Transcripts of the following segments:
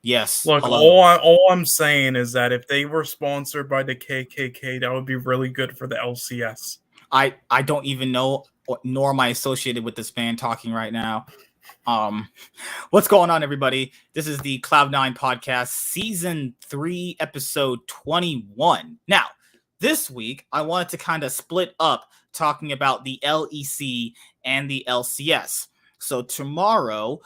Yes. Look, Hello. all I'm saying is that if they were sponsored by the KKK, that would be really good for the LCS. I don't even know, nor am I associated with this man talking right now. What's going on, everybody? This is the Cloud9 podcast, season 3, episode 21. Now, this week I wanted to kind of split up talking about the LEC and the LCS. So tomorrow,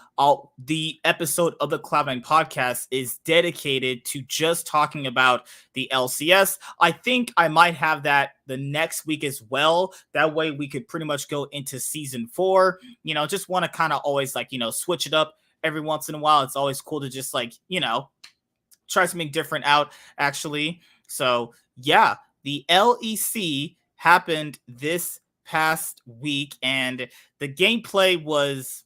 the episode of the Cloud9 podcast is dedicated to just talking about the LCS. I think I might have that the next week as well. That way we could pretty much go into season 4. Just want to kind of always switch it up every once in a while. It's always cool to just try something different out, actually. So yeah, the LEC happened this past week, and the gameplay was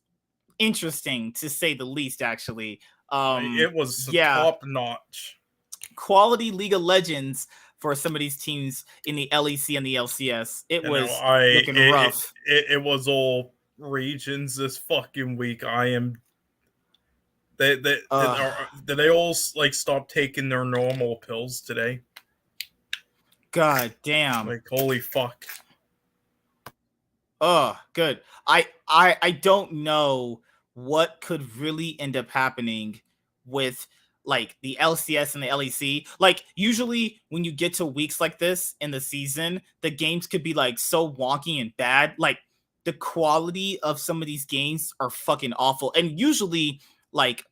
interesting to say the least, actually. It was top notch. Quality League of Legends for some of these teams in the LEC and the LCS. It was looking rough. It was all regions this fucking week. Did they all stop taking their normal pills today? God damn! Holy fuck! Oh, good. I don't know what could really end up happening with the LCS and the LEC. Usually when you get to weeks like this in the season, the games could be so wonky and bad. The quality of some of these games are fucking awful. And usually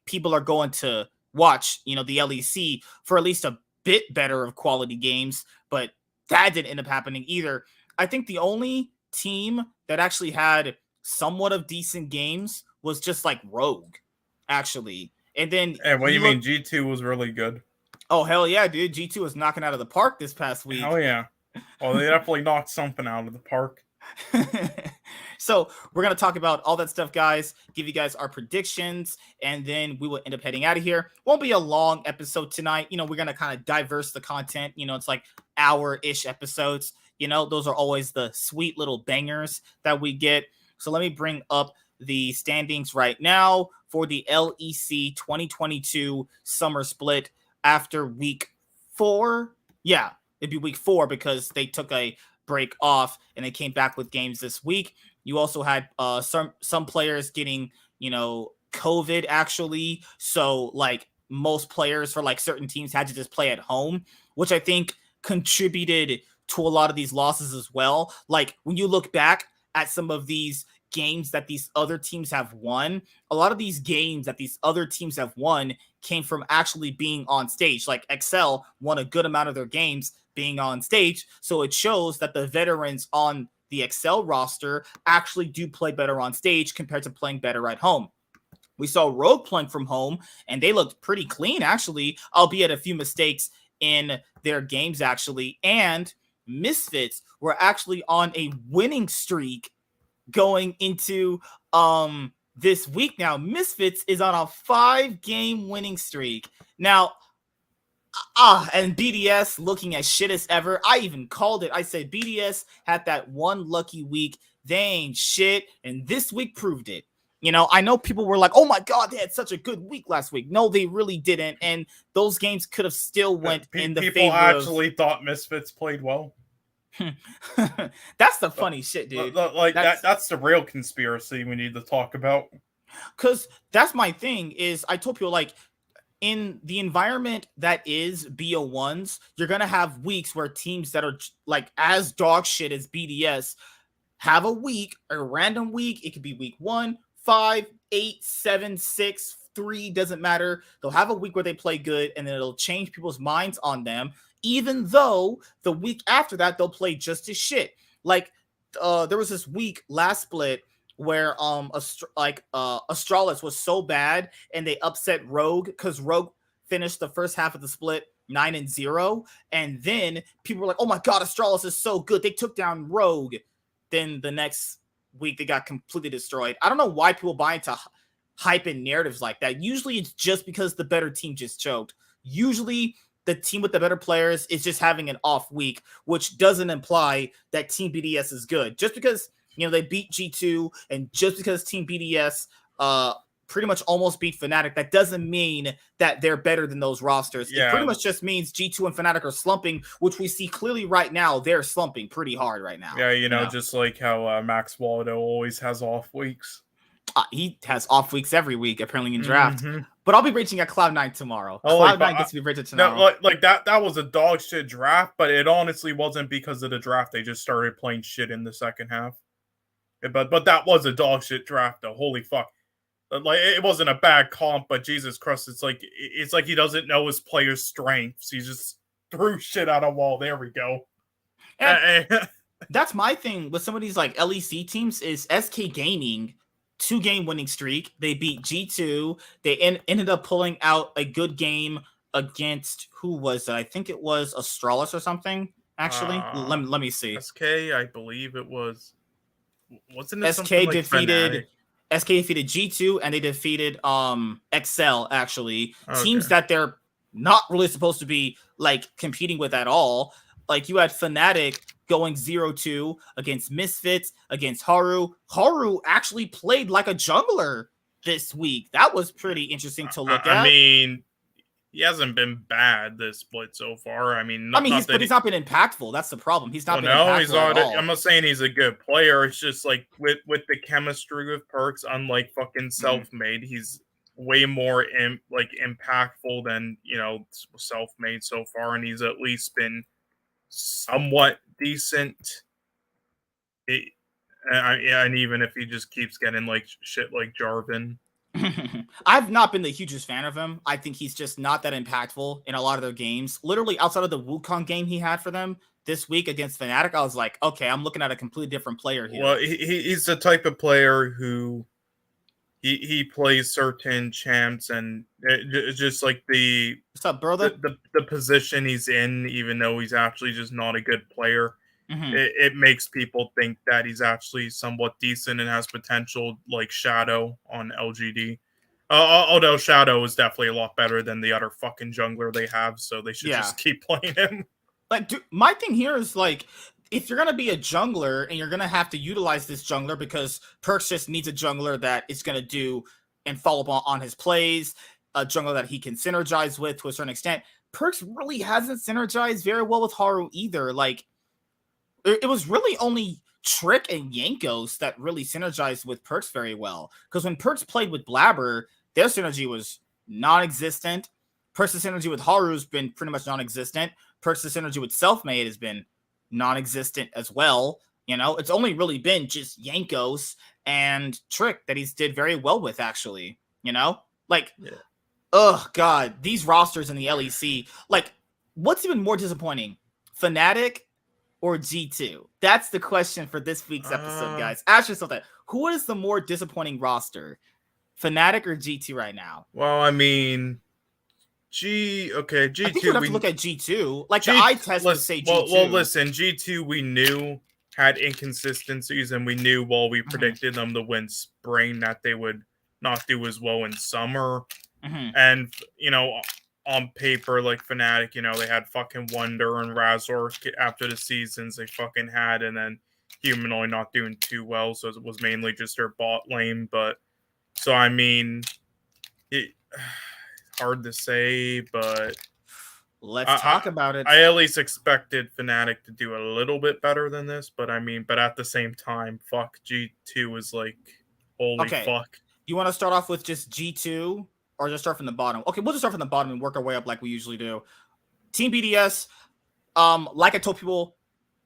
people are going to watch, the LEC for at least a bit better of quality games, but that didn't end up happening either. I think the only team that actually had somewhat of decent games was just Rogue, actually. And then what do you mean? G2 was really good. Oh, hell yeah, dude. G2 was knocking out of the park this past week. Hell yeah. Well, they definitely knocked something out of the park. So we're going to talk about all that stuff, guys, give you guys our predictions, and then we will end up heading out of here. Won't be a long episode tonight. We're going to kind of diverse the content. It's hour-ish episodes. Those are always the sweet little bangers that we get. So let me bring up the standings right now for the LEC 2022 summer split after week 4. Yeah, it'd be week 4 because they took a break off and they came back with games this week. You also had some players getting, COVID, actually. So most players for certain teams had to just play at home, which I think contributed to a lot of these losses as well. When you look back at some of these games that these other teams have won, a lot of these games that these other teams have won came from actually being on stage. Excel won a good amount of their games being on stage, so it shows that the veterans on the Excel roster actually do play better on stage compared to playing better at home. We saw Rogue playing from home, and they looked pretty clean, actually, albeit a few mistakes in their games, actually. And Misfits were actually on a winning streak going into this week. Now Misfits is on a 5-game winning streak now, and BDS looking as shit as ever. I even called it. I said BDS had that one lucky week. They ain't shit, and this week proved it. I know people were like, oh my god, they had such a good week last week. No, they really didn't, and those games could have still went in the favor. People actually thought Misfits played well. That's the funny shit, dude. That's the real conspiracy we need to talk about. Because that's my thing is I told people in the environment that is BO1s, you're going to have weeks where teams that are as dog shit as BDS have a random week. It could be week 1, 5, 8, 7, 6, 3, doesn't matter. They'll have a week where they play good, and then it'll change people's minds on them, even though the week after that they'll play just as shit. There was this week last split where Astralis was so bad and they upset Rogue because Rogue finished the first half of the split 9-0, and then people were like, oh my god, Astralis is so good, they took down Rogue. Then the next week they got completely destroyed. I don't know why people buy into hype and narratives like that. Usually it's just because the better team just choked. Usually the team with the better players is just having an off week, which doesn't imply that Team BDS is good. Just because, they beat G2 and just because Team BDS pretty much almost beat Fnatic, that doesn't mean that they're better than those rosters. Yeah. It pretty much just means G2 and Fnatic are slumping, which we see clearly right now. They're slumping pretty hard right now. Yeah, you know, just like how Max Waldo always has off weeks. He has off weeks every week, apparently in draft. But I'll be raging at Cloud9 tomorrow. Cloud9 gets to be rated tomorrow. Like that was a dog shit draft, but it honestly wasn't because of the draft. They just started playing shit in the second half. But that was a dog shit draft, though. Holy fuck! Like it wasn't a bad comp, but Jesus Christ, it's like he doesn't know his players' strengths. He just threw shit out a wall. There we go. That's my thing with some of these like LEC teams is SK Gaming. 2-game winning streak. They beat G2. They ended up pulling out a good game against who was it? I think it was Astralis or something. Actually, let me see. SK, I believe it was. Wasn't it SK like defeated Fnatic? SK defeated G2 and they defeated Excel actually. Okay. Teams that they're not really supposed to be like competing with at all. Like you had Fnatic going 0-2 against Misfits, against Haru. Haru actually played like a jungler this week. That was pretty interesting to look at. I mean, he hasn't been bad this split so far. I mean, he's not been impactful. That's the problem. He's not been impactful at all. I'm not saying he's a good player. It's just like with the chemistry with Perks, unlike fucking Self-Made, he's way more impactful than, you know, Self-Made so far, and he's at least been somewhat decent. And even if he just keeps getting like shit like Jarvan. I've not been the hugest fan of him. I think he's just not that impactful in a lot of their games. Literally outside of the Wukong game he had for them this week against Fnatic, I was like, okay, I'm looking at a completely different player here. Well, he's the type of player who he plays certain champs, and just like what's up, brother? The position he's in, even though he's actually just not a good player, it makes people think that he's actually somewhat decent and has potential, like Shadow on LGD. Although Shadow is definitely a lot better than the other fucking jungler they have, so they should just keep playing him. Like, dude, my thing here is like, if you're going to be a jungler and you're going to have to utilize this jungler because Perks just needs a jungler that is going to do and follow up on his plays, a jungler that he can synergize with to a certain extent. Perks really hasn't synergized very well with Haru either. Like, it was really only Trick and Yankos that really synergized with Perks very well. Because when Perks played with Blabber, their synergy was non-existent. Perks' synergy with Haru has been pretty much non-existent. Perks' synergy with Self-Made has been non-existent as well. You know, it's only really been just Yankos and Trick that he's did very well with, actually. You know, like, oh god, these rosters in the LEC, like, what's even more disappointing, Fnatic or G2? That's the question for this week's episode, guys. Ask yourself that. Who is the more disappointing roster, Fnatic or G2 right now? Well, I mean, G2. I think you have to look at G2. Like, the eye test would say G2. Well, listen, G2 we knew had inconsistencies, and we knew while we predicted them to win spring that they would not do as well in summer. And, you know, on paper, like Fnatic, you know, they had fucking Wonder and Razor after the seasons they fucking had, and then Humanoid not doing too well, so it was mainly just their bot lane. But, so, I mean, hard to say, but let's talk about it. I at least expected Fnatic to do a little bit better than this, but I mean, but at the same time, fuck, G2 is like, holy fuck. You want to start off with just G2 or just start from the bottom? Okay, we'll just start from the bottom and work our way up like we usually do. Team BDS, like I told people,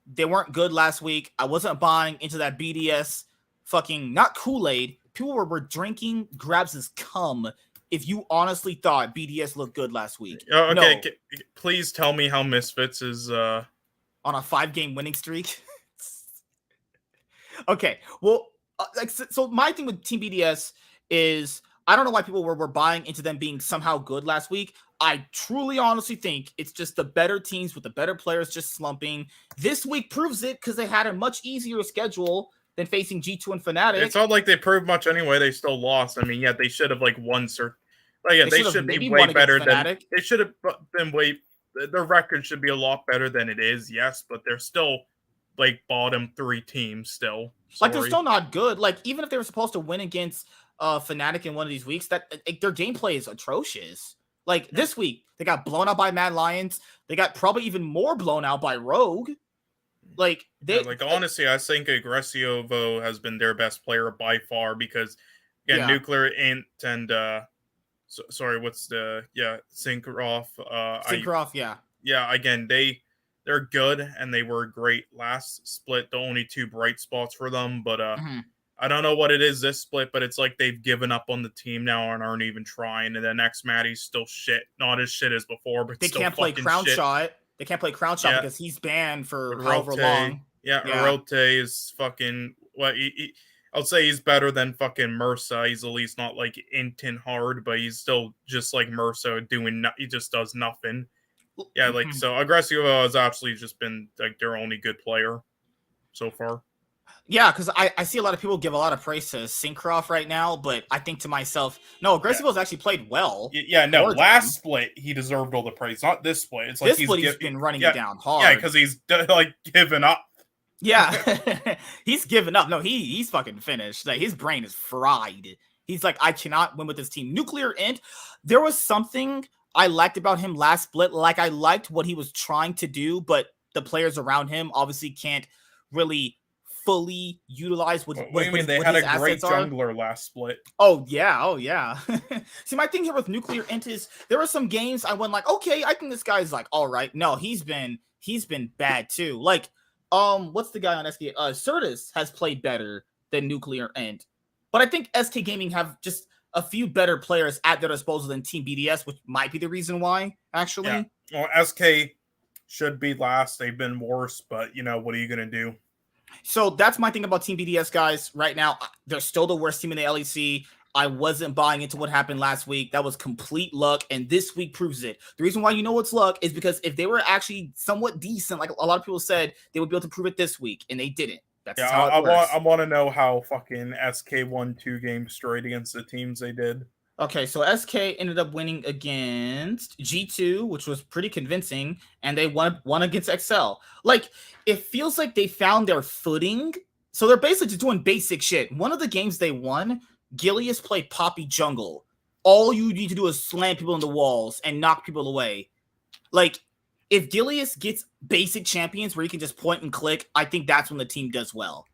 they weren't good last week. I wasn't buying into that BDS fucking, not Kool-Aid. People were drinking Grabs' cum if you honestly thought BDS looked good last week. Okay, no. Please tell me how Misfits is on a 5-game winning streak. Okay, well, so my thing with Team BDS is I don't know why people were buying into them being somehow good last week. I truly, honestly think it's just the better teams with the better players just slumping. This week proves it because they had a much easier schedule than facing G2 and Fnatic. It's not like they proved much anyway. They still lost. I mean, yeah, they should have like won. They should be way better than they should have been. Their record should be a lot better than it is. Yes, but they're still like bottom 3 teams still. Like, they're still not good. Like, even if they were supposed to win against Fnatic in one of these weeks, that their gameplay is atrocious. Like this week, they got blown out by Mad Lions. They got probably even more blown out by Rogue. Like honestly, I think Aggressivo has been their best player by far because again, Nuclear Int and Synchroff. Synchroff, yeah. Again, they're good and they were great last split. The only two bright spots for them, but I don't know what it is this split, but it's like they've given up on the team now and aren't even trying. And then X Maddie's still shit, not as shit as before, but they still can't play Crown shit. Shot. They can't play Crown Shot because he's banned for however long. Yeah, Rote is fucking. Well, I'll say he's better than fucking Mursa. He's at least not like intent hard, but he's still just like Mursa he just does nothing. Yeah, like so Aggressivo has actually just been like their only good player so far. Yeah, because I see a lot of people give a lot of praise to Synchroff right now, but I think to myself, no, Aggressivo's actually played well. Yeah, no, last split he deserved all the praise, not this split. It's like he's been running it down hard. Yeah, because he's like given up. Yeah, he's given up. No, he's fucking finished. Like his brain is fried. He's like, I cannot win with this team. Nuclear Int, there was something I liked about him last split. Like I liked what he was trying to do, but the players around him obviously can't really fully utilize what they had a great jungler last split. Oh yeah. See, my thing here with Nuclear Int is there were some games I went like, okay, I think this guy's like all right. No, he's been bad too. Like, what's the guy on SK? Certus has played better than Nuclear Int, but I think SK Gaming have just a few better players at their disposal than Team BDS, which might be the reason why. Actually, well, SK should be last. They've been worse, but what are you gonna do? So that's my thing about Team BDS, guys. Right now, they're still the worst team in the LEC. I wasn't buying into what happened last week. That was complete luck, and this week proves it. The reason why you know it's luck is because if they were actually somewhat decent, like a lot of people said, they would be able to prove it this week, and they didn't. That's how it works. I want to know how fucking SK won 2 games straight against the teams they did. Okay, so SK ended up winning against G2, which was pretty convincing, and they won against XL. Like, it feels like they found their footing. So they're basically just doing basic shit. One of the games they won, Gilius played Poppy Jungle. All you need to do is slam people in the walls and knock people away. Like, if Gilius gets basic champions where you can just point and click, I think that's when the team does well,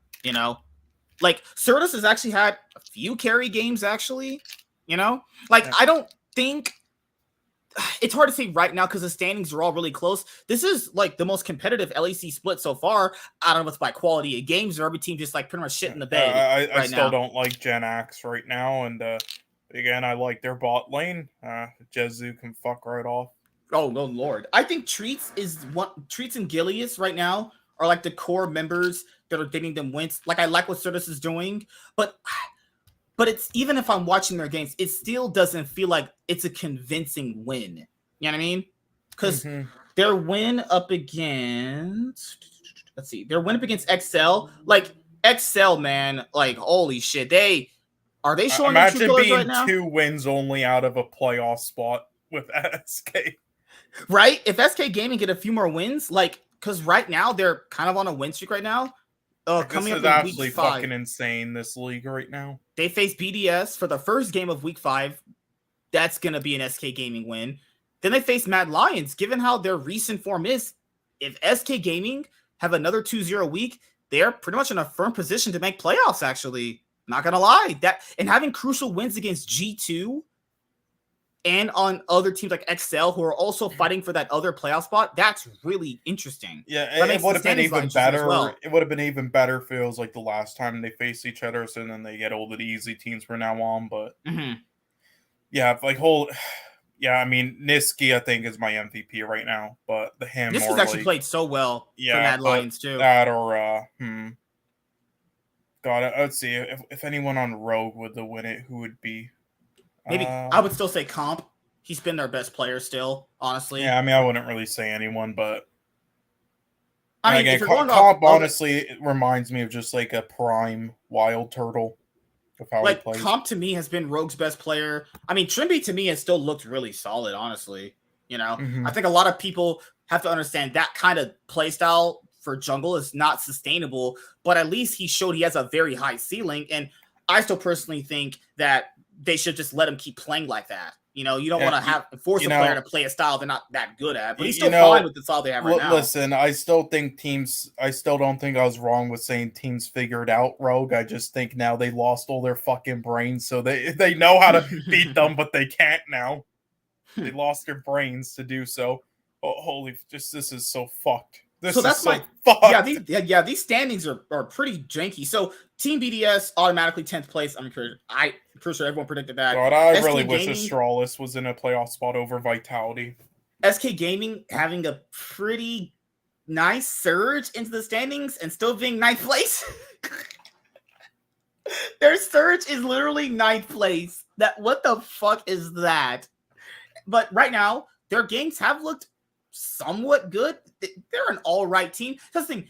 Like, Certus has actually had a few carry games, actually. I don't think it's hard to say right now because the standings are all really close. This is like the most competitive LEC split so far. I don't know if it's by quality of games or every team just like pretty much shit in the bed. I still don't like Gen X right now. And again, I like their bot lane. Jezu can fuck right off. Oh, no, Lord. I think Treats and Gilius right now are like the core members that are getting them wins. Like, I like what Certus is doing, but it's even if I'm watching their games, it still doesn't feel like it's a convincing win. You know what I mean? Because their win up against, their win up against XL, like XL, man, like holy shit, are they showing their true colors right now? Imagine being 2 wins only out of a playoff spot with SK. Right? If SK Gaming get a few more wins, like, because right now they're kind of on a win streak right now. Coming up in absolutely week 5, fucking insane, this league right now. They face BDS for the first game of week 5. That's going to be an SK Gaming win. Then they face Mad Lions. Given how their recent form is, if SK Gaming have another 2-0 week, they're pretty much in a firm position to make playoffs, actually. Not going to lie. And having crucial wins against G2 and on other teams like XL who are also fighting for that other playoff spot, that's really interesting. Yeah, it would have been even better. Well. It would have been even better if it was like the last time they face each other, so then they get all the easy teams from now on. But I mean, Niski I think is my MVP right now, but Niski's actually played so well for Mad Lions too. That or God, let's see if anyone on Rogue would win it, who would be? Maybe I would still say Comp. He's been their best player still, honestly. Yeah, I mean, I wouldn't really say anyone, but I mean, again, Comp honestly it reminds me of just like a prime Wild Turtle of how he plays. Comp to me has been Rogue's best player. I mean, Trimby to me has still looked really solid, honestly. I think a lot of people have to understand that kind of play style for jungle is not sustainable, but at least he showed he has a very high ceiling. And I still personally think that they should just let him keep playing like that. You know, you don't want to force a player to play a style they're not that good at, but he's still fine with the style they have right now. Listen, I still don't think I was wrong with saying teams figured out Rogue. I just think now they lost all their fucking brains, so they know how to beat them, but they can't now. They lost their brains to do so. Oh, this is so fucked. Fucked. Yeah, these standings are pretty janky. So Team BDS automatically 10th place. I'm pretty sure everyone predicted that. God, I really wish Astralis was in a playoff spot over Vitality. SK Gaming having a pretty nice surge into the standings and still being 9th place. Their surge is literally 9th place. What the fuck is that? But right now, their games have looked somewhat good. They're an all right team. That's the thing.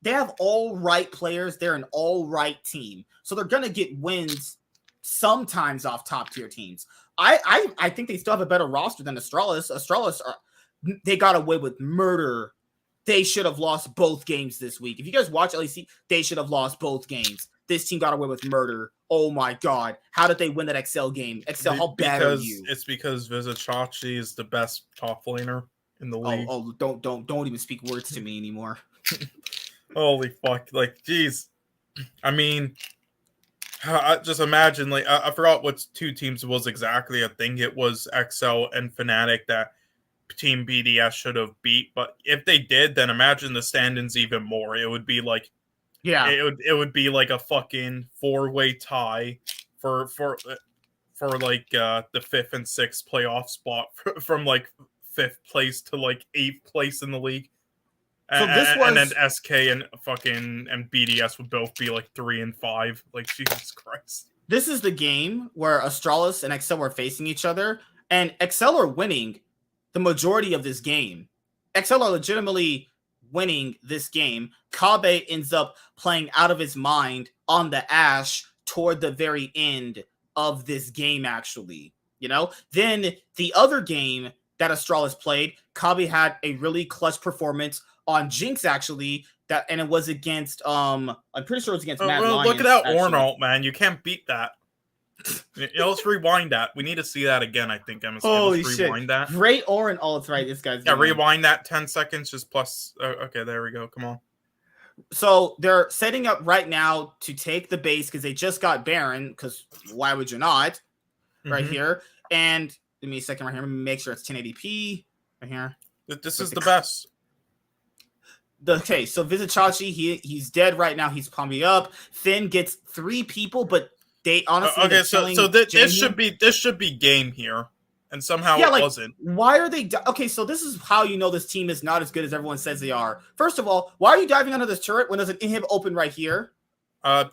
They have all right players. They're an all right team. So they're gonna get wins sometimes off top tier teams. I think they still have a better roster than Astralis. Astralis they got away with murder. They should have lost both games this week. If you guys watch LEC, they should have lost both games. This team got away with murder. Oh my god. How did they win that Excel game? Excel, how bad are you? It's because Vizichachi is the best top laner in the league. Don't even speak words to me anymore. Holy fuck. Like, geez. I mean, I just imagine, like, I forgot what two teams was exactly. I think it was XL and Fnatic that Team BDS should have beat. But if they did, then imagine the standings even more. It would be like, it would be like a fucking 4-way tie for like the 5th and 6th playoff spot from like 5th place to like 8th place in the league. So and then SK and BDS would both be like 3 and 5. Like, Jesus Christ. This is the game where Astralis and XL are facing each other, and XL are winning the majority of this game. XL are legitimately winning this game. Kabe ends up playing out of his mind on the Ashe toward the very end of this game, actually. You know? Then the other game that Astralis played, Kabe had a really clutch performance on Jinx, actually, and it was against I'm pretty sure it was against Mad Lions. Look at that Ornalt, man. You can't beat that. Let's rewind that. We need to see that again, I think. Holy let's shit. Rewind that. Great Ornalt, right? This guy's rewind that 10 seconds, just plus. Okay, there we go. Come on. So they're setting up right now to take the base because they just got Baron, because why would you not? Right here. And give me a second right here. Let me make sure it's 1080p right here. This is the best. Okay, so Vizichachi, he's dead right now. He's pumping up. Finn gets 3 people, but they honestly so this should be game here, and somehow it wasn't. Why are they? Okay, so this is how you know this team is not as good as everyone says they are. First of all, why are you diving under this turret when there's an inhib open right here?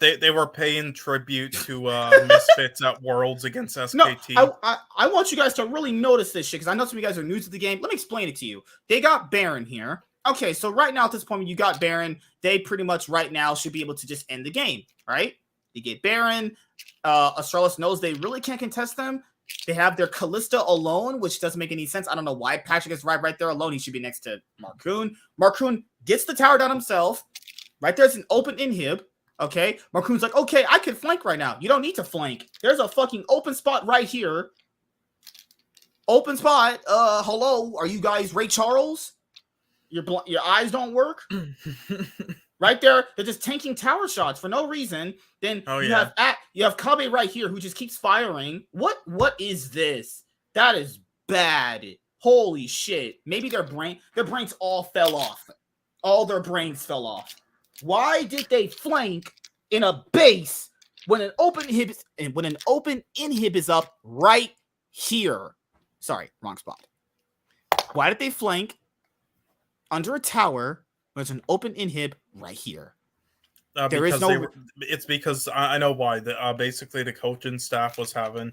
They were paying tribute to Misfits at Worlds against SKT. No, I want you guys to really notice this shit because I know some of you guys are new to the game. Let me explain it to you. They got Baron here. Okay, so right now at this point, you got Baron. They pretty much right now should be able to just end the game, right? They get Baron. Astralis knows they really can't contest them. They have their Kalista alone, which doesn't make any sense. I don't know why Patrick is right there alone. He should be next to Marcoon. Marcoon gets the tower down himself. Right there's an open inhib. Okay, Marcoon's like, okay, I can flank right now. You don't need to flank. There's a fucking open spot right here. Open spot. Hello, are you guys Ray Charles? Your eyes don't work. Right there, they're just tanking tower shots for no reason. Then you have Kabe right here who just keeps firing. What is this? That is bad. Holy shit. Maybe their brains all fell off. All their brains fell off. Why did they flank in a base when an open inhib is up right here? Sorry, wrong spot. Why did they flank under a tower when there's an open inhib right here? It's because I know why. Basically, the coaching staff was having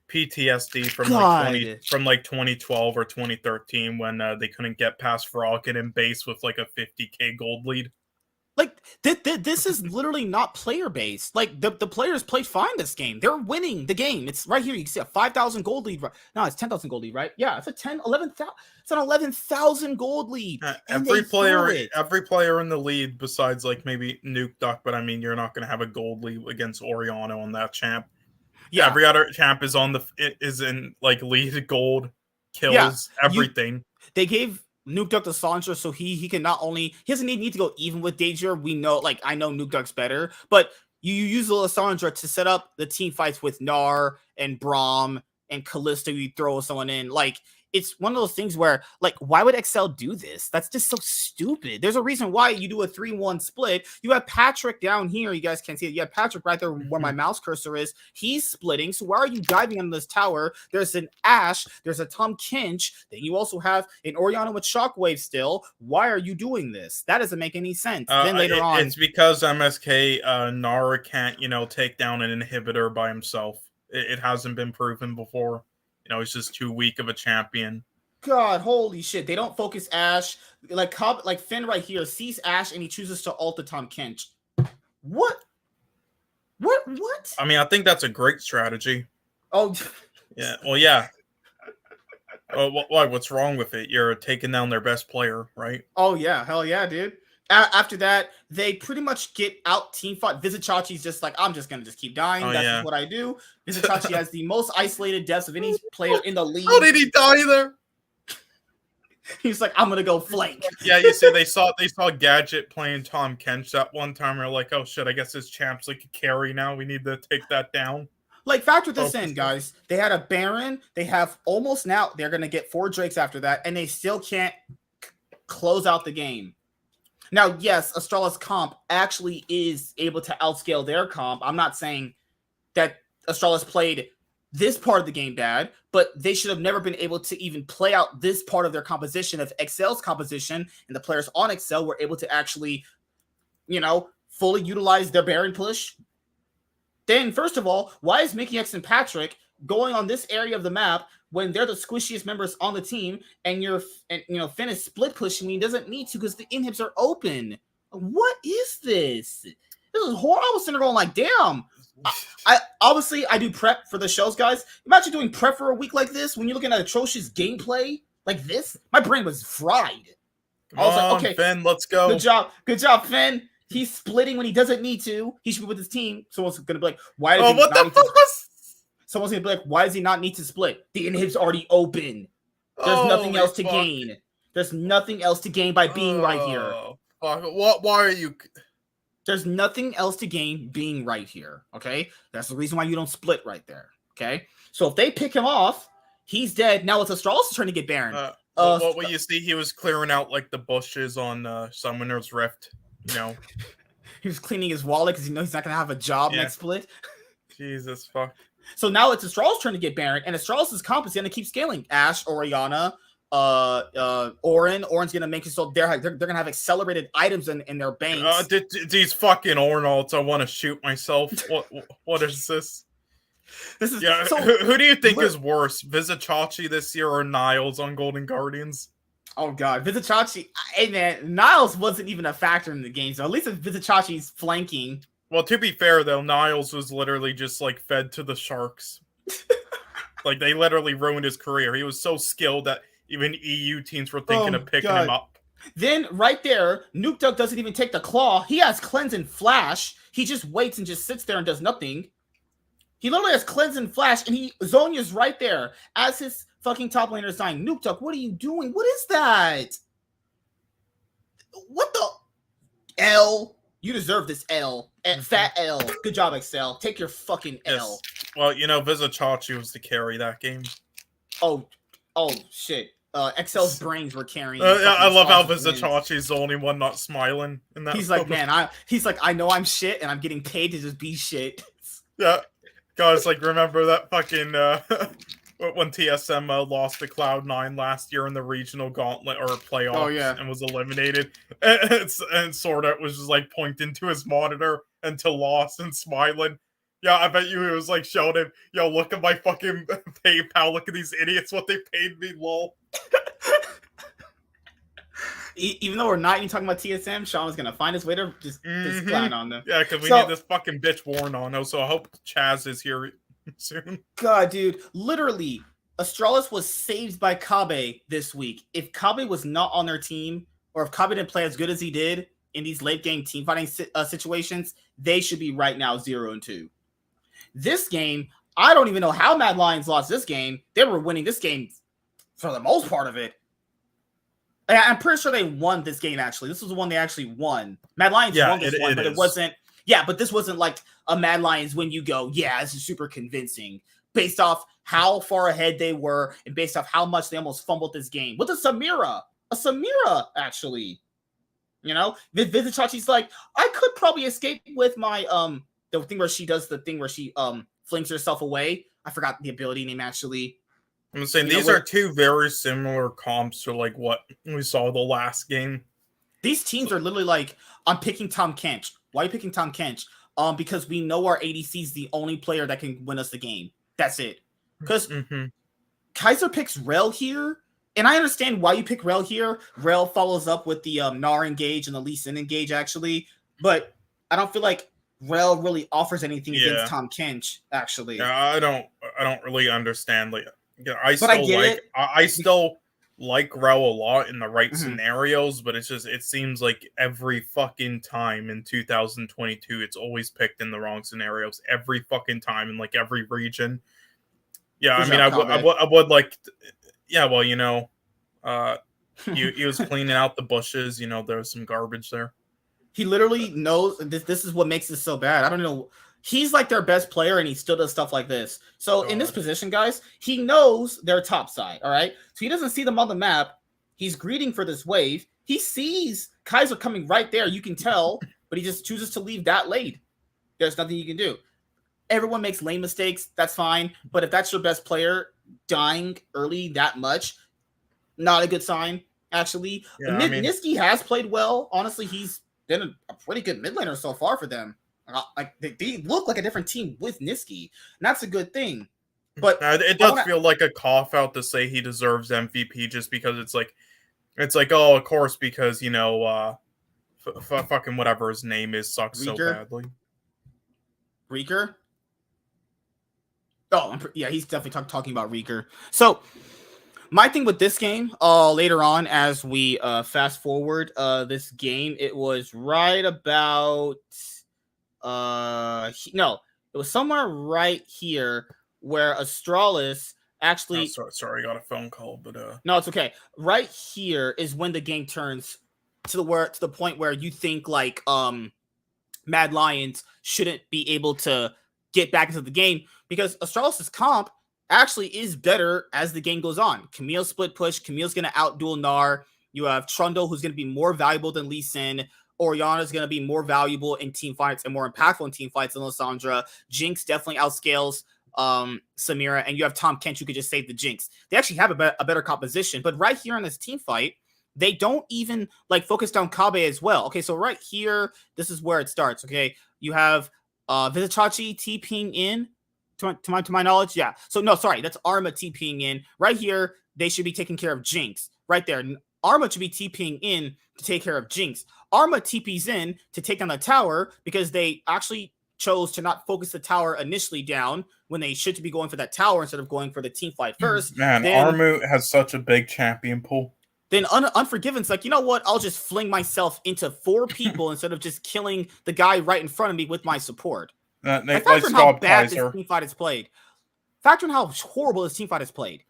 PTSD from like 2012 or 2013 when they couldn't get past Froggen in base with like a 50k gold lead. Like, this is literally not player-based. Like, the players played fine this game. They're winning the game. It's right here. You can see a 5,000 gold lead. No, it's 10,000 gold lead, right? Yeah, it's a 11,000. It's an 11,000 gold lead. Every player in the lead, besides like maybe Nuke Duck, but I mean, you're not going to have a gold lead against Oriano on that champ. Yeah, every other champ is in like lead gold, kills, everything. They gave Nuke Duck the Sandra, so he can not only he doesn't need to go even with Danger. We know, like, I know Nuke Duck's better, but you use the Lissandra to set up the team fights with Gnar and Braum and Callisto. You throw someone in, like, it's one of those things where, like, why would Excel do this? That's just so stupid. There's a reason why you do a 3-1 split. You have Patrick down here. You guys can't see it. You have Patrick right there where my mouse cursor is. He's splitting. So why are you diving on this tower? There's an Ashe. There's a Tom Kinch. Then you also have an Oriana with Shockwave still. Why are you doing this? That doesn't make any sense. Then later on... It's because MSK, Nara can't, take down an inhibitor by himself. It hasn't been proven before. He's just too weak of a champion. God, holy shit. They don't focus Ashe. Like Finn right here sees Ashe and he chooses to ult the Tom Kinch. What? I mean, I think that's a great strategy. Oh. Yeah. Well, yeah. Why? What's wrong with it? You're taking down their best player, right? Oh, yeah. Hell yeah, dude. After that, they pretty much get out team fight. Vizichachi's just like, I'm just going to just keep dying. That's just what I do. Vizichachi has the most isolated deaths of any player in the league. How did he die there? He's like, I'm going to go flank. Yeah, you see, they saw Gadget playing Tom Kench that one time. They're like, oh, shit, I guess this champ's like a carry now. We need to take that down. Like, factor this in, guys. They had a Baron. They have almost now. They're going to get 4 Drakes after that, and they still can't close out the game. Now, yes, Astrala's comp actually is able to outscale their comp. I'm not saying that Astrala's played this part of the game bad, but they should have never been able to even play out this part of their composition. If Excel's composition and the players on Excel were able to actually, fully utilize their Baron push, then first of all, why is Mickey X and Patrick going on this area of the map when they're the squishiest members on the team, and Finn is split pushing me? He doesn't need to because the inhibs are open. What is this? This is horrible. I was sitting there going like, damn. I obviously I do prep for the shows, guys. Imagine doing prep for a week like this when you're looking at atrocious gameplay like this. My brain was fried. I was like, okay, Finn, let's go. Good job, Finn. He's splitting when he doesn't need to. He should be with his team. Someone's gonna be like, why? What the fuck was? Someone's gonna be like, why does he not need to split? The inhib's already open. There's nothing else to gain. There's nothing else to gain by being right here. What? Why are you? There's nothing else to gain being right here. Okay, that's the reason why you don't split right there. Okay, so if they pick him off, he's dead. Now it's Astralis' turn to get Baron. What will you see? He was clearing out like the bushes on Summoner's Rift. He was cleaning his wallet because he knows he's not gonna have a job next split. Jesus fuck. So now it's Astralis' turn to get Baron, and Astralis' comp is gonna keep scaling. Ashe, Oriana, Orin's gonna make it so they're gonna have accelerated items in their banks. These fucking Ornalts, I want to shoot myself. What is this? This is so, who do you think is worse, Vizichachi this year or Niles on Golden Guardians? Oh god, Vizichachi. Hey man, Niles wasn't even a factor in the game, so at least if Vizichachi's flanking. Well, to be fair though, Niles was literally just like fed to the Sharks. Like they literally ruined his career. He was so skilled that even EU teams were thinking of picking him up. Then right there, Nuke Duck doesn't even take the claw. He has Cleanse and Flash. He just waits and just sits there and does nothing. He literally has Cleanse and Flash, and Zonya's right there as his fucking top laner is dying. Nuke Duck, what are you doing? What is that? What the L? You deserve this L. Fat L. Good job, Excel. Take your fucking L. Well, Vizichachi was the carry that game. Oh shit. Excel's brains were carrying. I love how Vizichachi's the only one not smiling in that. He's like, man, I know I'm shit, and I'm getting paid to just be shit. Yeah, guys, like remember that fucking when TSM lost to Cloud9 last year in the regional gauntlet or playoffs and was eliminated, and Sorta was just like pointing to his monitor until lost and smiling. Yeah, I bet you he was like showing him, yo, look at my fucking PayPal, look at these idiots, what they paid me, lol. Even though we're not even talking about TSM, Sean was gonna find his way to just clown on them. Yeah, because we need this fucking bitch Warren on us. So I hope Chaz is here soon. God, dude, literally, Astralis was saved by Kabe this week. If Kabe was not on their team, or if Kabe didn't play as good as he did in these late game team fighting situations, they should be right now 0-2. This game, I don't even know how Mad Lions lost this game. They were winning this game for the most part of it. I'm pretty sure they won this game, actually. This was the one they actually won. Mad Lions won this one, but it wasn't... Yeah, but this wasn't like a Mad Lions when you go, yeah, this is super convincing. Based off how far ahead they were and based off how much they almost fumbled this game. With a Samira. A Samira, actually. You know? Vizichachi's like, I could probably escape with my... the thing where she does the thing where she flings herself away. I forgot the ability name, actually. I'm saying these are two very similar comps to like what we saw the last game. These teams are literally like, I'm picking Tom Kench. Why are you picking Tom Kench? Because we know our ADC is the only player that can win us the game. That's it. Because Kaiser picks Rel here, and I understand why you pick Rel here. Rel follows up with the Gnar engage and the Lee Sin engage, actually. But I don't feel like Rel really offers anything against Tom Kench, actually. Yeah, I don't really understand. Like, I still like Rel a lot in the right scenarios, but it's just, it seems like every fucking time in 2022, it's always picked in the wrong scenarios. Every fucking time in like every region. Yeah, I mean, I would like, yeah, well, you know, he was cleaning out the bushes. You know, there was some garbage there. He literally knows this is what makes this so bad. I don't know. He's like their best player, and he still does stuff like this. So in this position, guys, he knows their top side, all right? So he doesn't see them on the map. He's greeting for this wave. He sees Kaiser coming right there. You can tell, but he just chooses to leave that late. There's nothing you can do. Everyone makes lame mistakes. That's fine. But if that's your best player dying early that much, not a good sign, actually. Yeah, Niski has played well. Honestly, he's been a pretty good mid laner so far for them. Like they look like a different team with Niski, and that's a good thing. But it does feel like a cop out to say he deserves MVP just because it's like oh, of course, because you know fucking whatever his name is sucks so badly. Reeker. Oh, yeah, he's definitely talking about Reeker. So my thing with this game, later on as we fast forward this game, it was right about. No, it was somewhere right here where Astralis actually. Oh, sorry, I got a phone call, but no, it's okay. Right here is when the game turns to the point where you think like Mad Lions shouldn't be able to get back into the game because Astralis's comp actually is better as the game goes on. Camille split push. Camille's gonna outduel Gnar. You have Trundle, who's gonna be more valuable than Lee Sin. Orianna is going to be more valuable in team fights and more impactful in team fights than Lysandra. Jinx definitely outscales Samira, and you have Tom Kench who could just save the Jinx. They actually have a better composition, but right here in this team fight, they don't even like focus down Kabe as well. Okay, so right here, this is where it starts. Okay, you have Vizichachi TPing in to my knowledge. Yeah. So no, sorry, that's Arma TPing in. Right here, they should be taking care of Jinx. Right there, Arma should be TPing in to take care of Jinx. Arma TPs in to take down the tower because they actually chose to not focus the tower initially down when they should be going for that tower instead of going for the team fight first. Man, Armu has such a big champion pool. Then Unforgiven's like, you know what? I'll just fling myself into 4 people instead of just killing the guy right in front of me with my support. Factor in how bad this team fight is played. Factor in how horrible this team fight is played.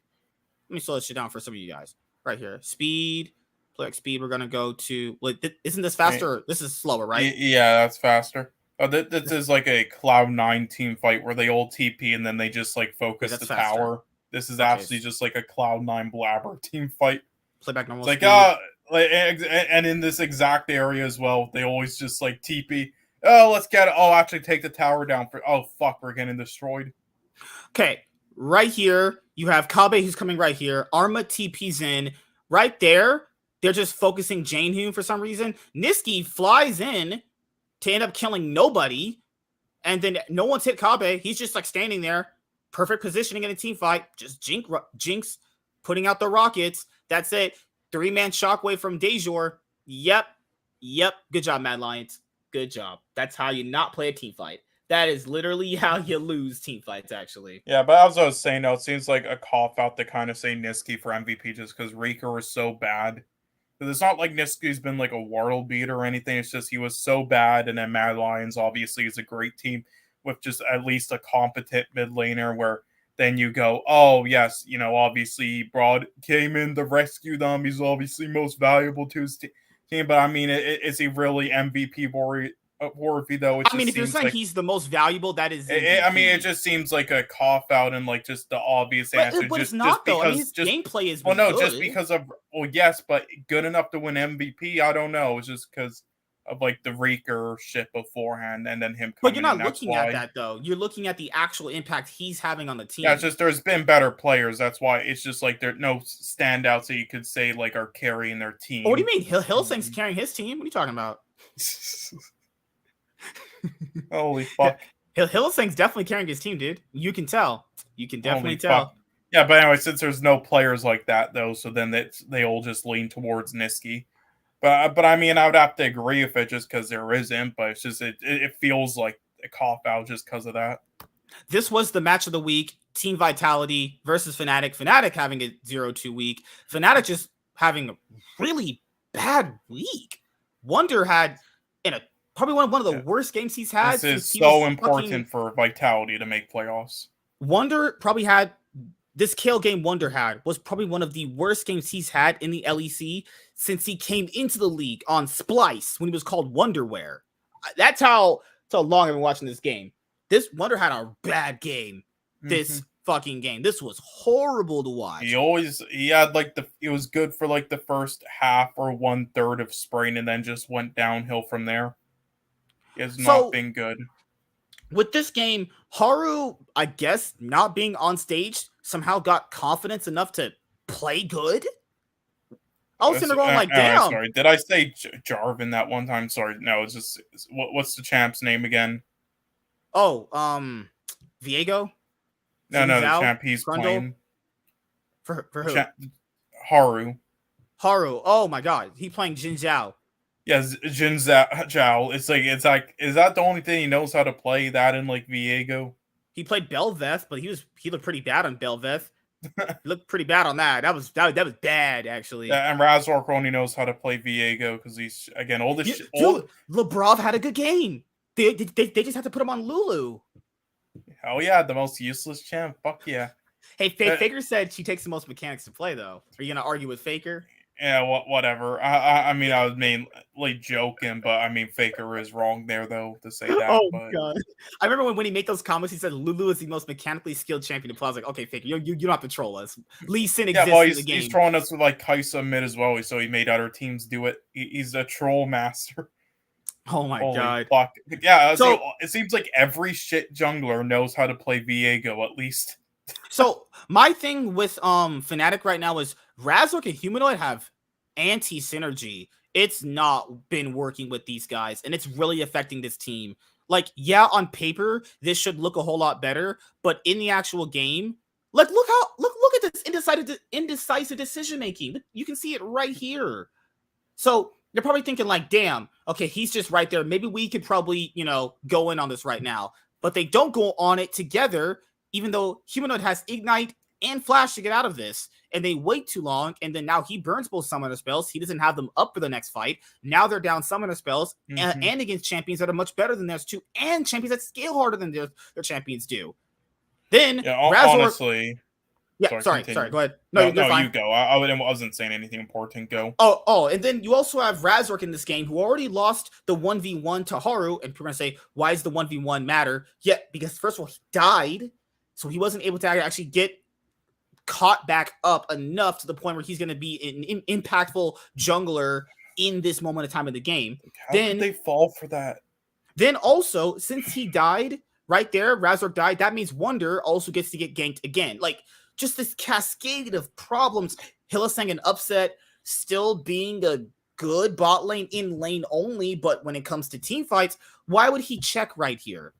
Let me slow this shit down for some of you guys. Right here. Speed. Play speed. We're going to go to... Like, isn't this faster? This is slower, right? Yeah, that's faster. Oh, this is like a Cloud9 team fight where they all TP and then they just like focus the tower. This is actually just like a Cloud9 blabber team fight. Play back normal. It's like and in this exact area as well, they always just like TP. Oh, let's get it. Oh, actually take the tower down for. Oh fuck, we're getting destroyed. Okay, right here you have Kabe who's coming right here. Arma TP's in right there. They're just focusing Janehu for some reason. Niski flies in to end up killing nobody, and then no one's hit Kabe. He's just like standing there, perfect positioning in a team fight. Just Jinx putting out the rockets. That's it. 3-man shockwave from Dejor. Yep. Good job, Mad Lions. Good job. That's how you not play a team fight. That is literally how you lose team fights, actually. Yeah, but as I was saying, though, it seems like a cop-out to kind of say Niski for MVP just because Reeker was so bad. It's not like Niski's been like a world beater or anything. It's just he was so bad, and then Mad Lions obviously is a great team with just at least a competent mid laner where then you go, oh, yes, obviously came in to rescue them. He's obviously most valuable to his team. But, I mean, is he really MVP worthy, though? I mean, if you're saying he's the most valuable, that is MVP. I mean, it just seems like a cop-out and, like, just the obvious answer. But it's not, though. I mean, his gameplay is good. Just because of... Well, yes, but good enough to win MVP? I don't know. It's just because of like the Reeker shit beforehand and then him coming. But you're not looking at that though. You're looking at the actual impact he's having on the team. Yeah, it's just there's been better players. That's why it's just like there are no standouts that you could say like are carrying their team. Oh, what do you mean? Hillsing's carrying his team? What are you talking about? Holy fuck. Hillsing's definitely carrying his team, dude. You can tell. You can definitely tell. Fuck. Yeah, but anyway, since there's no players like that though, so then they all just lean towards Niski. But I mean, I would have to agree with it just because there isn't. But it's just it feels like a cop out just because of that. This was the match of the week: Team Vitality versus Fnatic. Fnatic having a 0-2 week. Fnatic just having a really bad week. Wonder had probably one of the worst games he's had. This is so important for Vitality to make playoffs. Wonder probably had. This Kale game Wonder had was probably one of the worst games he's had in the LEC since he came into the league on Splice when he was called Wonderwear. That's how long I've been watching this game. This Wonder had a bad game. This fucking game. This was horrible to watch. He had like it was good for like the first half or 1/3 of spring and then just went downhill from there. It has not been good. With this game, Haru, I guess, not being on stage, somehow got confidence enough to play good. I was sitting there going like, damn. Sorry, did I say Jarvan that one time? Sorry, no, it's just what's the champ's name again? Oh, Viego? No, the champ he's playing. For who? Haru. Oh my god, he playing Jin Zhao. Yeah, Jin Zhao. It's like, is that the only thing he knows how to play? That in like Viego? He played Bel'Veth, but he looked pretty bad on Bel'Veth. He looked pretty bad on that. That was bad, actually. Yeah, and Razork only knows how to play Viego because he's again all this. Dude, Lebrov had a good game. They just have to put him on Lulu. Hell yeah, the most useless champ. Fuck yeah. Hey, Faker said she takes the most mechanics to play, though. Are you gonna argue with Faker? Yeah, whatever. I mean, I was mainly joking, but I mean, Faker is wrong there, though, to say that. Oh, God. I remember when he made those comments, he said Lulu is the most mechanically skilled champion to play. I was like, okay, Faker, you don't have to troll us. Lee Sin exists in the game. He's trolling us with, like, Kaisa mid as well, so he made other teams do it. He's a troll master. Oh, my God. Fuck. Yeah, so it seems like every shit jungler knows how to play Viego, at least. So my thing with Fnatic right now is Razork and Humanoid have anti-synergy. It's not been working with these guys, and it's really affecting this team. Like, yeah, on paper, this should look a whole lot better, but in the actual game, like look at this indecisive decision making. You can see it right here. So you're probably thinking like, damn, okay, he's just right there. Maybe we could probably, go in on this right now. But they don't go on it together, even though Humanoid has Ignite and Flash to get out of this, and they wait too long, and then now he burns both summoner spells. He doesn't have them up for the next fight. Now they're down summoner spells, and against champions that are much better than theirs too, and champions that scale harder than their champions do. Then, honestly... Yeah, sorry, go ahead. No, you're fine. You go. I wasn't saying anything important. Go. Oh, and then you also have Razork in this game, who already lost the 1v1 to Haru, and people are going to say, why does the 1v1 matter? Yeah, because first of all, he died, so he wasn't able to actually get caught back up enough to the point where he's going to be an impactful jungler in this moment of time in the game. How did they fall for that? Then also, since he died right there, Razork died, that means Wonder also gets to get ganked again. Like, just this cascade of problems. Hylissang and Upset still being a good bot lane in lane only, but when it comes to team fights, why would he check right here?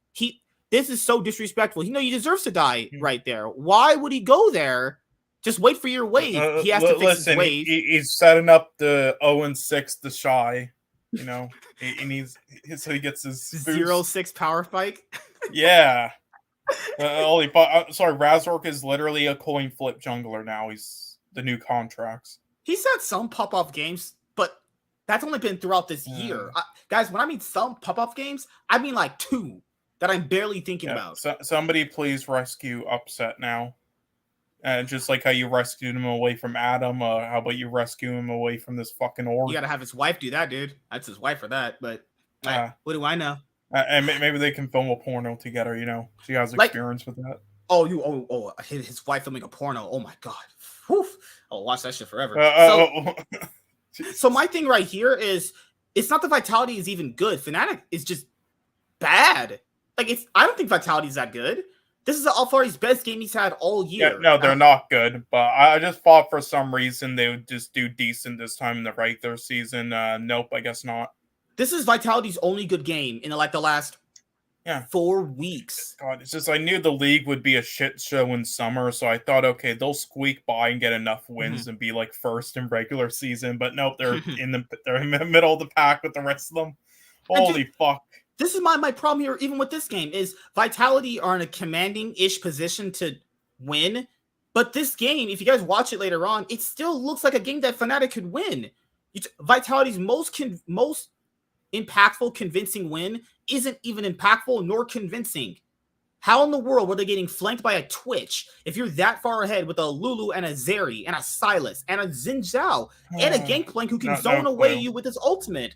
This is so disrespectful. You deserves to die right there. Why would he go there Just wait for your wave. He has to fix his wave. He's setting up the 0-6 to shy. You know, he needs so he gets his 0-6 power spike. Yeah. Sorry, Razork is literally a coin flip jungler now. He's the new contracts. He's had some pop-off games, but that's only been throughout this year. Guys, when I mean some pop-off games, I mean like 2 that I'm barely thinking about. So, somebody please rescue Upset now. Just like how you rescued him away from Adam, how about you rescue him away from this fucking orc? You gotta have his wife do that, dude. That's his wife for that, but what do I know? And maybe they can film a porno together, you know. She has experience with that. His wife filming a porno. Oh my god. Whew. I'll watch that shit forever. So my thing right here is it's not the Vitality is even good. Fnatic is just bad. Like I don't think Vitality is that good. This is Alfari's best game he's had all year. Yeah, no, they're not good. But I just thought for some reason they would just do decent this time in the regular season. Nope, I guess not. This is Vitality's only good game in the last 4 weeks. God, it's just I knew the league would be a shit show in summer, so I thought, okay, they'll squeak by and get enough wins and be like first in regular season. But nope, they're in the middle of the pack with the rest of them. Holy fuck. This is my problem here, even with this game, is Vitality are in a commanding-ish position to win. But this game, if you guys watch it later on, it still looks like a game that Fnatic could win. Vitality's most impactful, convincing win isn't even impactful nor convincing. How in the world were they getting flanked by a Twitch if you're that far ahead with a Lulu and a Zeri and a Silas and a Xin Zhao and a Gangplank who can zone away you with his ultimate?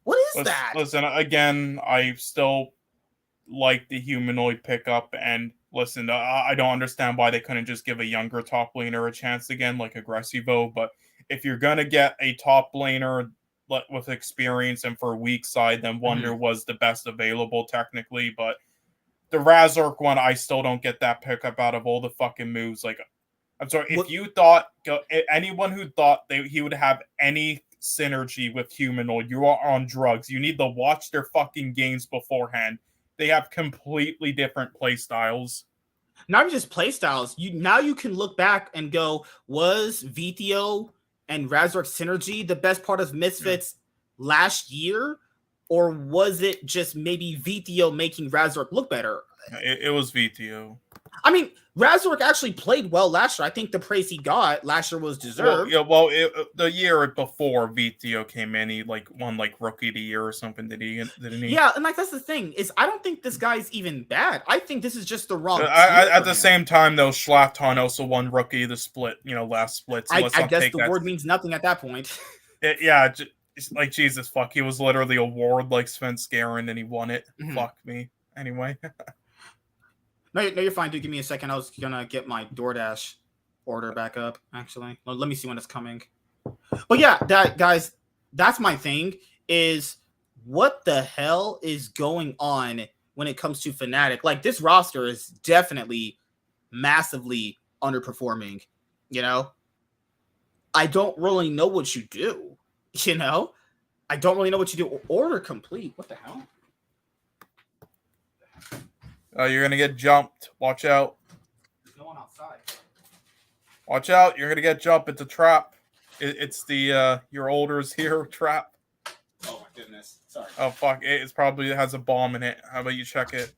What is that? Listen, again, I still like the humanoid pickup, and listen, I don't understand why they couldn't just give a younger top laner a chance again, like Aggressivo, but if you're gonna get a top laner with experience and for weak side, then Wonder was the best available technically, but the Razork one, I still don't get that pickup out of all the fucking moves. Like, I'm sorry, if you thought, anyone who thought he would have any synergy with humanoid, you are on drugs. You need to watch their fucking games beforehand. They have completely different play styles. Not even just play styles. You can look back and go, was VTO and Razork synergy the best part of Misfits last year, or was it just maybe VTO making Razork look better? It was VTO. I mean, Razork actually played well last year. I think the praise he got last year was deserved. The year before VTO came in, he won Rookie of the Year or something. Didn't he? Yeah, and that's the thing is, I don't think this guy's even bad. I think this is just the wrong. At the same time, though, Schlafton also won Rookie of the Split. Last split. So I guess the word means nothing at that point. It's like Jesus fuck. He was literally a ward like Svenskeren, and he won it. Fuck me. Anyway. No, you're fine, dude. Give me a second. I was gonna get my DoorDash order back up. Actually, let me see when it's coming. But yeah, guys, that's my thing. Is what the hell is going on when it comes to Fnatic? Like, this roster is definitely massively underperforming. I don't really know what you do. I don't really know what you do. Order complete. What the hell? You're gonna get jumped. Watch out. There's no one outside. Watch out. You're gonna get jumped. It's a trap. It's the your olders here trap. Oh my goodness. Sorry. Oh fuck. It probably has a bomb in it. How about you check it?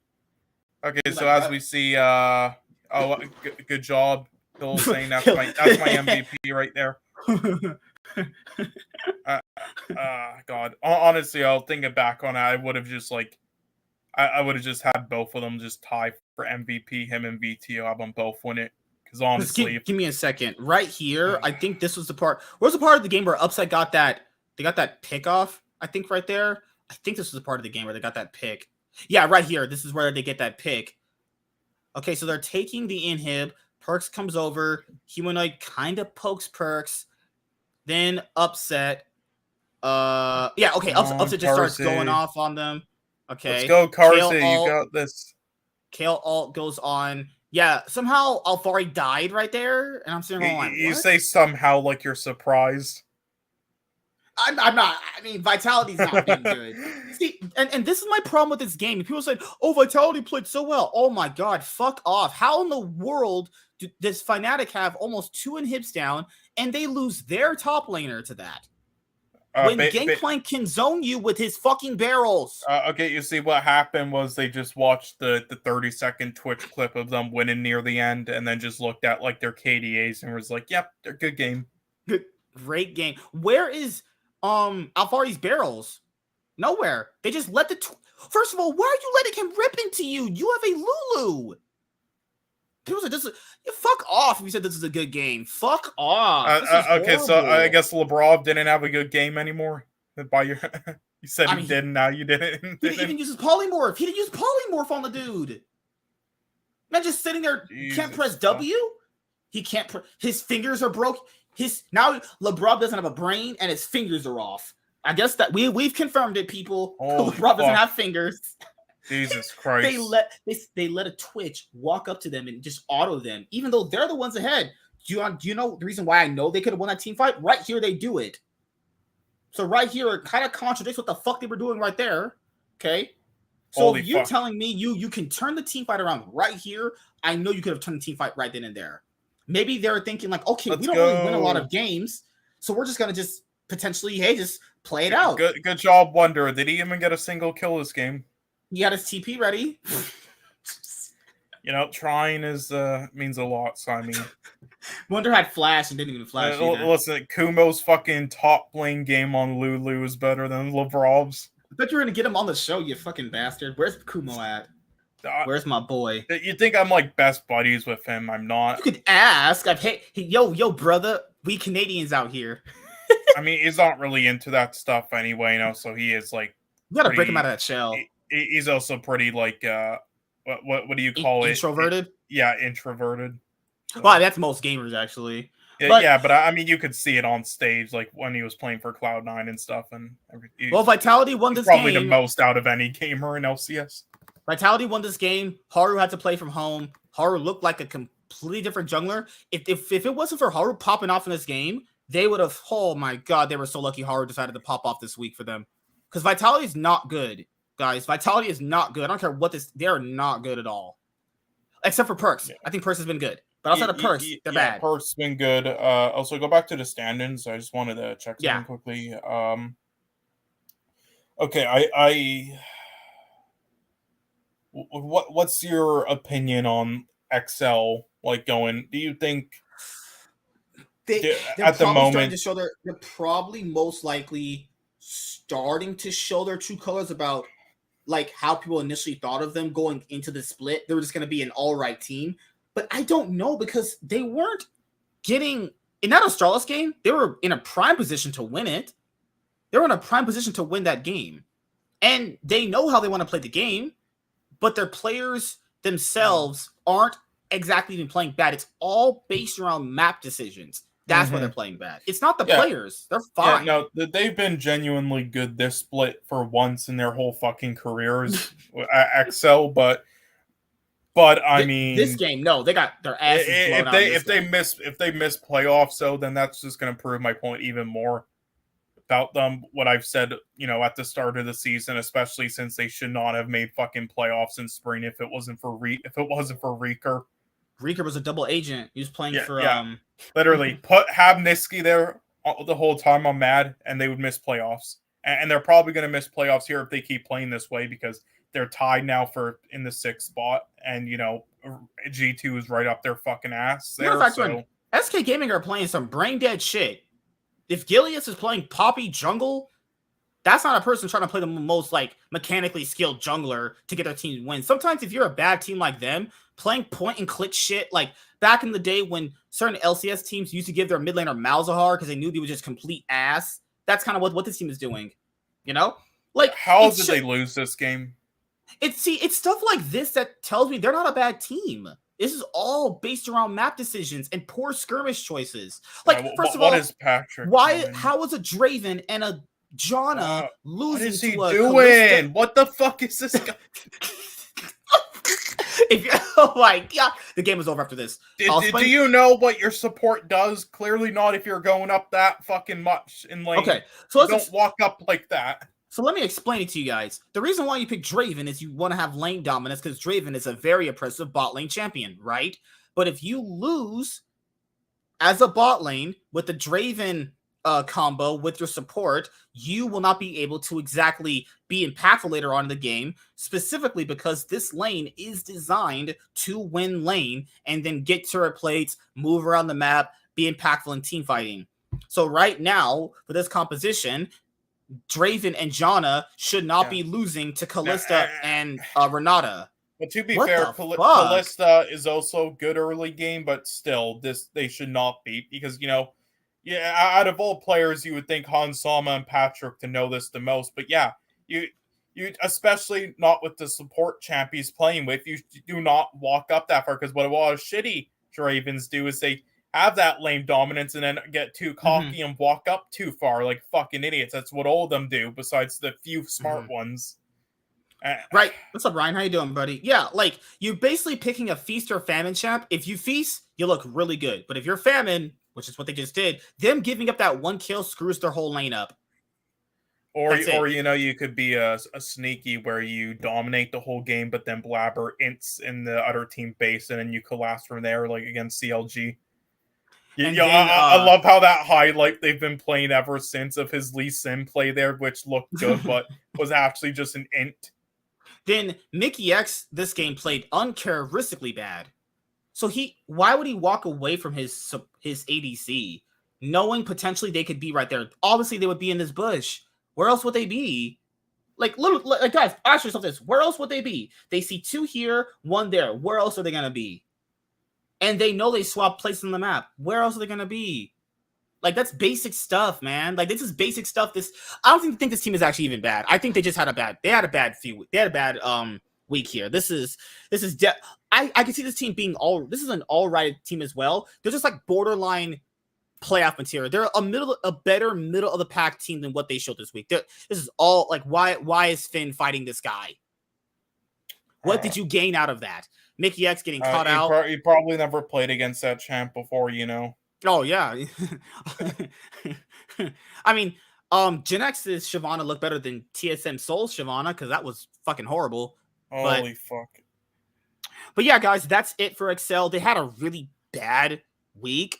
Okay, so like as we see, good job, Bill, saying that's my MVP right there. God. Honestly, I'll think back on it. I would have just I would have just had both of them just tie for MVP, him and VTO. Have them both win it. Because honestly, give me a second. Right here, I think this was the part. Where's the part of the game where Upside got that? They got that pick off. I think right there. I think this was the part of the game where they got that pick. Yeah, right here. This is where they get that pick. Okay, so they're taking the inhib. Perks comes over. Humanoid kind of pokes Perks. Then Upset. Yeah. Okay. Upset just starts going off on them. Okay. Let's go, Carsey. You got this. Kale alt goes on. Yeah. Somehow Alfari died right there, and I'm sitting there like, you say somehow like you're surprised. I'm not. I mean, Vitality's not been good. See, and this is my problem with this game. People say, "Oh, Vitality played so well." Oh my god, fuck off! How in the world does Fnatic have almost 2 inhibs down, and they lose their top laner to that? When Gangplank can zone you with his fucking barrels. Okay, you see what happened was they just watched the 30-second Twitch clip of them winning near the end, and then just looked at like their KDAs and was like, "Yep, they're good game." Great game. Where is Alfari's barrels? Nowhere. They just let the first of all, why are you letting him rip into you? You have a Lulu. People said fuck off if you said this is a good game. Fuck off. Okay, so I guess Lebrov didn't have a good game anymore. By your you said he didn't, now you didn't. He didn't even use his polymorph. He didn't use polymorph on the dude. Man, just sitting there, can't press W. He can't. His fingers are broke. Now Lebrov doesn't have a brain and his fingers are off. I guess that we've confirmed it, people. Lebrov doesn't have fingers. Jesus Christ! They let a Twitch walk up to them and just auto them, even though they're the ones ahead. Do you know the reason why I know they could have won that team fight? Right here, they do it. So right here, it kind of contradicts what the fuck they were doing right there. Okay. So you're telling me you can turn the team fight around right here. I know you could have turned the team fight right then and there. Maybe they're thinking like, okay, we don't really win a lot of games, so we're just gonna just potentially, just play it out. Good job, Wonder. Did he even get a single kill this game? He had his TP ready. Trying means a lot. So I mean, Wonder had flash and didn't even flash. Listen, Kumo's fucking top lane game on Lulu is better than Lebrov's. I thought you were gonna get him on the show, you fucking bastard. Where's Kumo at? Where's my boy? You think I'm like best buddies with him? I'm not. You could ask. Yo, brother. We Canadians out here. I mean, he's not really into that stuff anyway, so he is like. You gotta break him out of that shell. He's also pretty like what do you call it? Introverted? Yeah, introverted. So. Well, that's most gamers actually. But I mean, you could see it on stage, like when he was playing for Cloud9 and stuff. And Vitality won this probably game. The most out of any gamer in LCS. Vitality won this game. Haru had to play from home. Haru looked like a completely different jungler. If it wasn't for Haru popping off in this game, they would have. Oh my god, they were so lucky Haru decided to pop off this week for them. Because Vitality is not good, guys. Vitality is not good. I don't care what this. They are not good at all, except for Perks. Yeah. I think Perks has been good, but outside of Perks, they're bad. Perks been good. Also, go back to the standings. I just wanted to check something quickly. Okay, what's your opinion on XL going? Do you think they're at the moment starting to show they're probably most likely starting to show their true colors about like how people initially thought of them going into the split? They were just going to be an all right team, but I don't know because they weren't getting in that Astralis game. They were in a prime position to win it. They were in a prime position to win that game, and they know how they want to play the game. But their players themselves aren't exactly even playing bad. It's all based around map decisions. That's why they're playing bad. It's not the players. They're fine. Yeah, no, they've been genuinely good this split for once in their whole fucking careers at XL. But I mean, this game, no, they got their asses blown out. If they miss playoffs, so then that's just going to prove my point even more about them. What I've said, at the start of the season, especially since they should not have made fucking playoffs in spring if it wasn't for Reeker. Reeker was a double agent. He was playing for literally have Niski there the whole time. I'm mad, and they would miss playoffs, and they're probably going to miss playoffs here if they keep playing this way because they're tied now in the 6th spot, and G2 is right up their fucking ass there. So SK Gaming are playing some brain dead shit. If Gilius is playing Poppy jungle, that's not a person trying to play the most mechanically skilled jungler to get their team to win. Sometimes if you're a bad team like them, playing point and click shit, like back in the day when certain LCS teams used to give their mid laner Malzahar because they knew they were just complete ass. That's kind of what this team is doing. How did they lose this game? It's stuff like this that tells me they're not a bad team. This is all based around map decisions and poor skirmish choices. First of all, what is Patrick? How was a Draven and a Janna losing? What is he doing? What the fuck is this guy? If you, oh my god, the game is over after this. Do you know what your support does? Clearly not if you're going up that fucking much in lane. Okay, so don't walk up like that. So let me explain it to you guys. The reason why you pick Draven is you want to have lane dominance because Draven is a very oppressive bot lane champion, right? But if you lose as a bot lane with the Draven combo with your support, you will not be able to exactly be impactful later on in the game, specifically because this lane is designed to win lane and then get turret plates, move around the map, be impactful in team fighting. So right now, for this composition, Draven and Janna should not be losing to Kalista and Renata. But to be fair, Kalista is also good early game, but still, they should not be because, out of all players, you would think Hans Sama and Patrick to know this the most. But yeah, you especially not with the support champ he's playing with, you do not walk up that far because what a lot of shitty Dravens do is they have that lane dominance and then get too cocky and walk up too far like fucking idiots. That's what all of them do, besides the few smart ones. Right. What's up, Ryan? How you doing, buddy? Yeah, like, you're basically picking a feast or famine champ. If you feast, you look really good. But if you're famine, which is what they just did, them giving up that one kill screws their whole lane up. Or you could be a sneaky where you dominate the whole game, but then blabber ints in the other team base, and then you collapse from there, like against CLG. I love how that highlight they've been playing ever since of his Lee Sin play there, which looked good, but was actually just an int. Then Mickey X this game played uncharacteristically bad. So why would he walk away from his ADC, knowing potentially they could be right there? Obviously, they would be in this bush. Where else would they be? Like guys, ask yourself this: where else would they be? They see 2 here, 1 there. Where else are they gonna be? And they know they swap places on the map. Where else are they gonna be? Like, that's basic stuff, man. Like, this is basic stuff. I don't think this team is actually even bad. I think they just had a bad week here. I can see this team being this is an all right team as well. They're just like borderline playoff material. They're a better middle of the pack team than what they showed this week. This is all like, why is Finn fighting this guy? What did you gain out of that? Mickey X getting caught out. He probably never played against that champ before, Oh yeah. I mean, Gen X's Shyvana looked better than TSM Soul's Shyvana because that was fucking horrible. Holy fuck. But yeah, guys, that's it for Excel. They had a really bad week.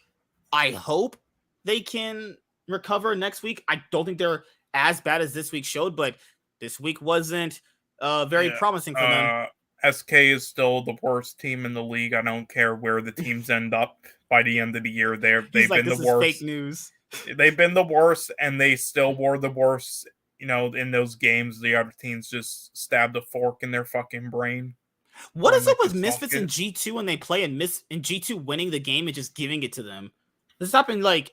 I hope they can recover next week. I don't think they're as bad as this week showed, but this week wasn't very promising for them. SK is still the worst team in the league. I don't care where the teams end up by the end of the year. They've been the worst. Fake news. They've been the worst, and they still were the worst. In those games, the other teams just stabbed a fork in their fucking brain. What is up with Misfits in G2 when they play in G2 winning the game and just giving it to them? This happened like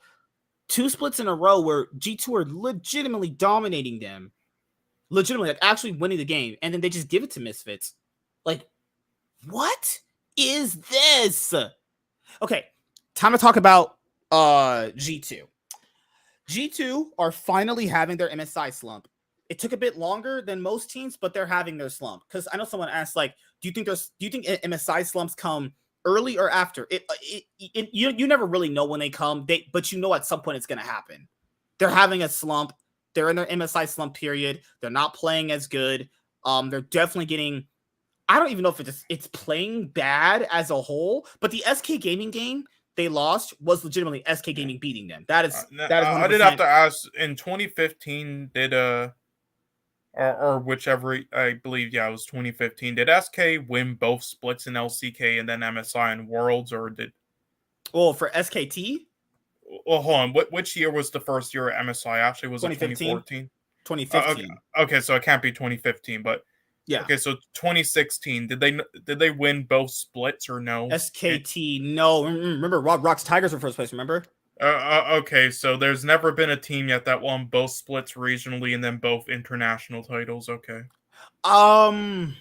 2 splits in a row where G2 are legitimately dominating them. Legitimately, like actually winning the game, and then they just give it to Misfits. Like, what is this? Okay, time to talk about G2. G2 are finally having their MSI slump. It took a bit longer than most teams, but they're having their slump. Because I know someone asked, like, do you think MSI slumps come early or after? You never really know when they come, but you know at some point it's going to happen. They're having a slump. They're in their MSI slump period. They're not playing as good. They're definitely getting. I don't even know if it's playing bad as a whole, but the SK Gaming game they lost was legitimately SK Gaming beating them. That is. I did have to ask. In 2015, did or whichever, I believe, it was 2015. Did SK win both splits in LCK and then MSI and Worlds, or did? Well, for SKT. Well, hold on. Which year was the first year at MSI? Actually, was it 2014? 2015. Okay, so it can't be 2015, but. Yeah. Okay, so 2016, did they win both splits or no? SKT, no. Remember, Rock's Tigers were first place, remember? Okay, so there's never been a team yet that won both splits regionally and then both international titles. Okay. Unless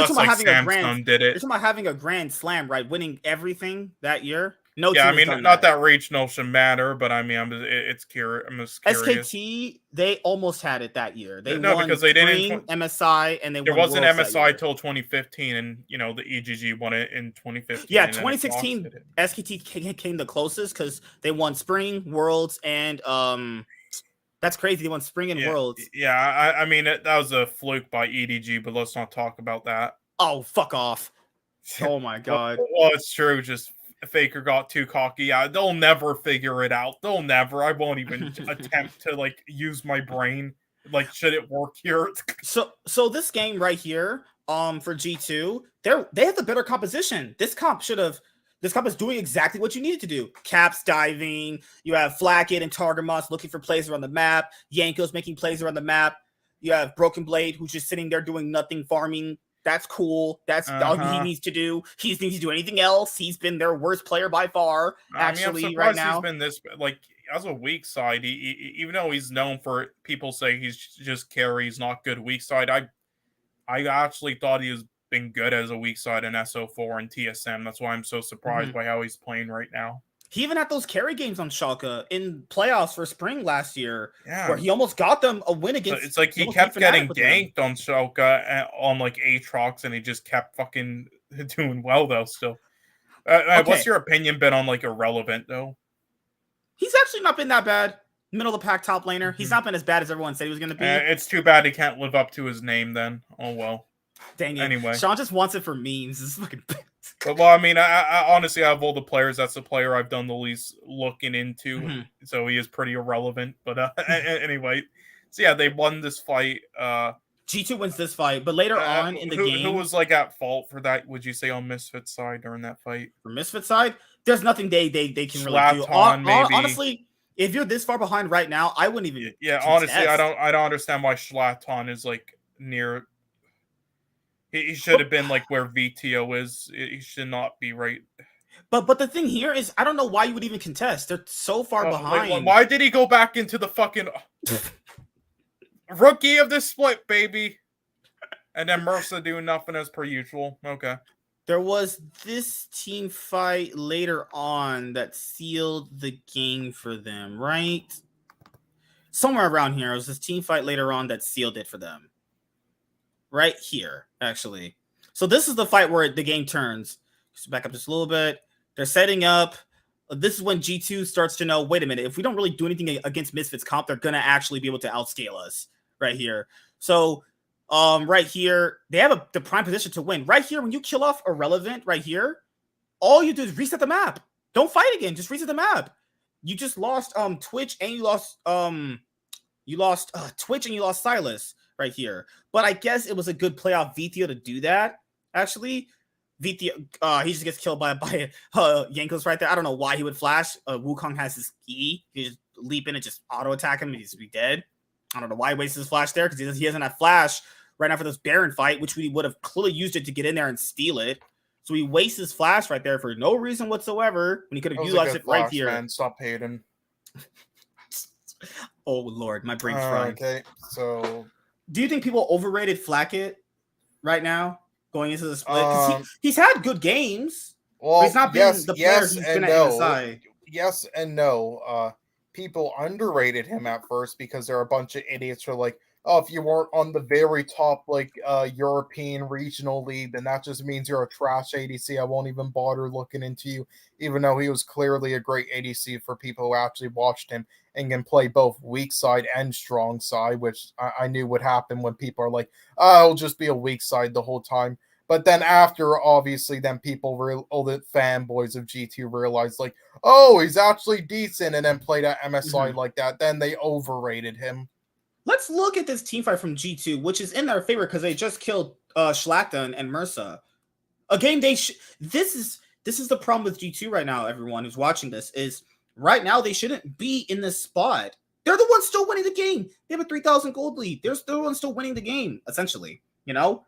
like Samsung did it. You're talking about having a grand slam, right? Winning everything that year. No Yeah, team I has mean, done not that. that regional should matter, but I mean, I'm just curious. SKT, they almost had it that year. They No, won because they didn't. Spring, MSI, and they There won was an Worlds that MSI year. till 2015, and the EGG won it in 2015. Yeah, and then it 2016, lost it. SKT came the closest because they won Spring, Worlds, and that's crazy. They won Spring and Worlds. Yeah, I mean, that was a fluke by EDG, but let's not talk about that. Oh, fuck off. Oh my god. Well, it's true. Just Faker got too cocky. They'll never figure it out. They'll never. I won't even attempt to like use my brain. Like, should it work here? So this game right here, for G2, they have the better composition. This comp is doing exactly what you needed to do. Caps diving. You have Flacket and Targamas looking for plays around the map. Yanko's making plays around the map. You have Broken Blade, who's just sitting there doing nothing, farming. That's cool. That's all he needs to do. He needs to do anything else. He's been their worst player by far. Actually, I'm right now, he's been this like as a weak side. Even though he's known for people say he's just carry, he's not good weak side. I actually thought he was been good as a weak side in SO4 and TSM. That's why I'm so surprised by how he's playing right now. He even had those carry games on Schalke in playoffs for Spring last year, where he almost got them a win against. So it's like he kept getting ganked on Schalke on like Aatrox, and he just kept fucking doing well though. Still, what's your opinion been on like Irrelevant though? He's actually not been that bad. Middle of the pack top laner. He's not been as bad as everyone said he was going to be. It's too bad he can't live up to his name then. Oh well. Dang it. Anyway, Sean just wants it for memes. This is fucking. Well, I mean, I honestly, out of all the players, that's the player I've done the least looking into. So he is pretty irrelevant. But anyway, so yeah, they won this fight. G2 wins this fight, but later on in the game, who was like at fault for that? Would you say on Misfit's side during that fight? For Misfit's side, there's nothing they can really do. Honestly, if you're this far behind right now, I wouldn't even. Yeah, honestly, I don't understand why Schlaton is like near. He should have been like where VTO is. He should not be right. But the thing here is, I don't know why you would even contest. They're so far behind. Like, why did he go back into the fucking rookie of the split, baby? And then Mercer doing nothing as per usual. Okay. There was this team fight later on that sealed the game for them, right? Somewhere around here, it was this team fight later on that sealed it for them. Right here, actually. So this is the fight where the game turns. Just back up just a little bit. They're setting up. This is when G2 starts to know, wait a minute, if we don't really do anything against Misfits comp, they're going to actually be able to outscale us right here. So right here, they have the prime position to win. Right here, when you kill off Irrelevant right here, all you do is reset the map. Don't fight again. Just reset the map. You just lost Twitch and you lost Twitch and you lost Silas right here. But I guess it was a good play off VTO to do that. Actually, VTO, he just gets killed by Yankos right there. I don't know why he would flash. Wukong has his E. He just leap in and just auto attack him and he's be dead. I don't know why he wastes his flash there because he doesn't have flash right now for this Baron fight, which we would have clearly used it to get in there and steal it. So he wastes his flash right there for no reason whatsoever when he could have utilized it right here. Man, stop hating. Oh Lord, my brain's fried. Okay, so do you think people overrated Flacket right now going into the split? Because he's had good games. Well, he's not been the player he's been at MSI. Yes and no. People underrated him at first because there are a bunch of idiots who are like, oh, if you weren't on the very top like European regional league, then that just means you're a trash ADC. I won't even bother looking into you, even though he was clearly a great ADC for people who actually watched him and can play both weak side and strong side, which I knew would happen when people are like, oh, it'll just be a weak side the whole time. But then after, obviously, then people, all the fanboys of G2 realized, like, oh, he's actually decent, and then played at MSI like that. Then they overrated him. Let's look at this team fight from G2, which is in their favor because they just killed Schlaton and Mersa. A game this is the problem with G2 right now, everyone who's watching this, is right now they shouldn't be in this spot. They're the ones still winning the game. They have a 3,000 gold lead. They're the ones still winning the game, essentially. You know?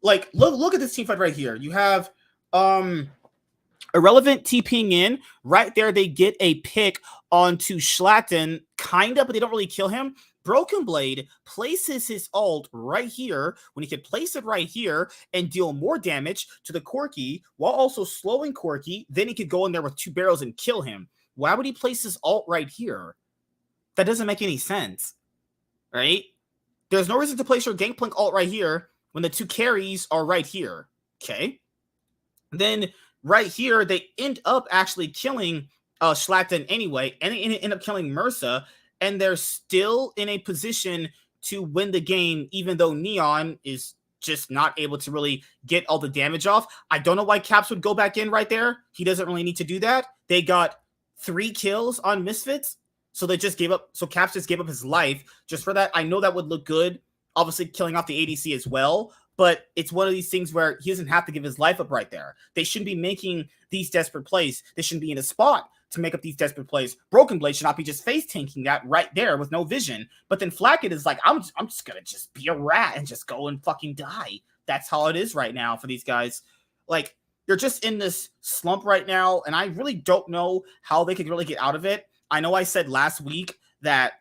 Like, look at this team fight right here. You have Irrelevant TPing in. Right there, they get a pick onto Schlaton, kind of, but they don't really kill him. Broken Blade places his ult right here when he could place it right here and deal more damage to the Corki while also slowing Corki. Then he could go in there with 2 barrels and kill him. Why would he place his ult right here? That doesn't make any sense, right? There's no reason to place your Gangplank ult right here when the 2 carries are right here, okay? Then right here, they end up actually killing Schlachten anyway, and they end up killing Mursa, and they're still in a position to win the game, even though Neon is just not able to really get all the damage off. I don't know why Caps would go back in right there. He doesn't really need to do that. They got 3 kills on Misfits, so they just gave up. So Caps just gave up his life just for that. I know that would look good, obviously killing off the ADC as well, but it's one of these things where he doesn't have to give his life up right there. They shouldn't be making these desperate plays. They shouldn't be in a spot to make up these desperate plays. Broken Blade should not be just face tanking that right there with no vision. But then Flacket is like, I'm just gonna just be a rat and just go and fucking die. That's how it is right now for these guys. Like, they're just in this slump right now, and I really don't know how they could really get out of it. I know I said last week that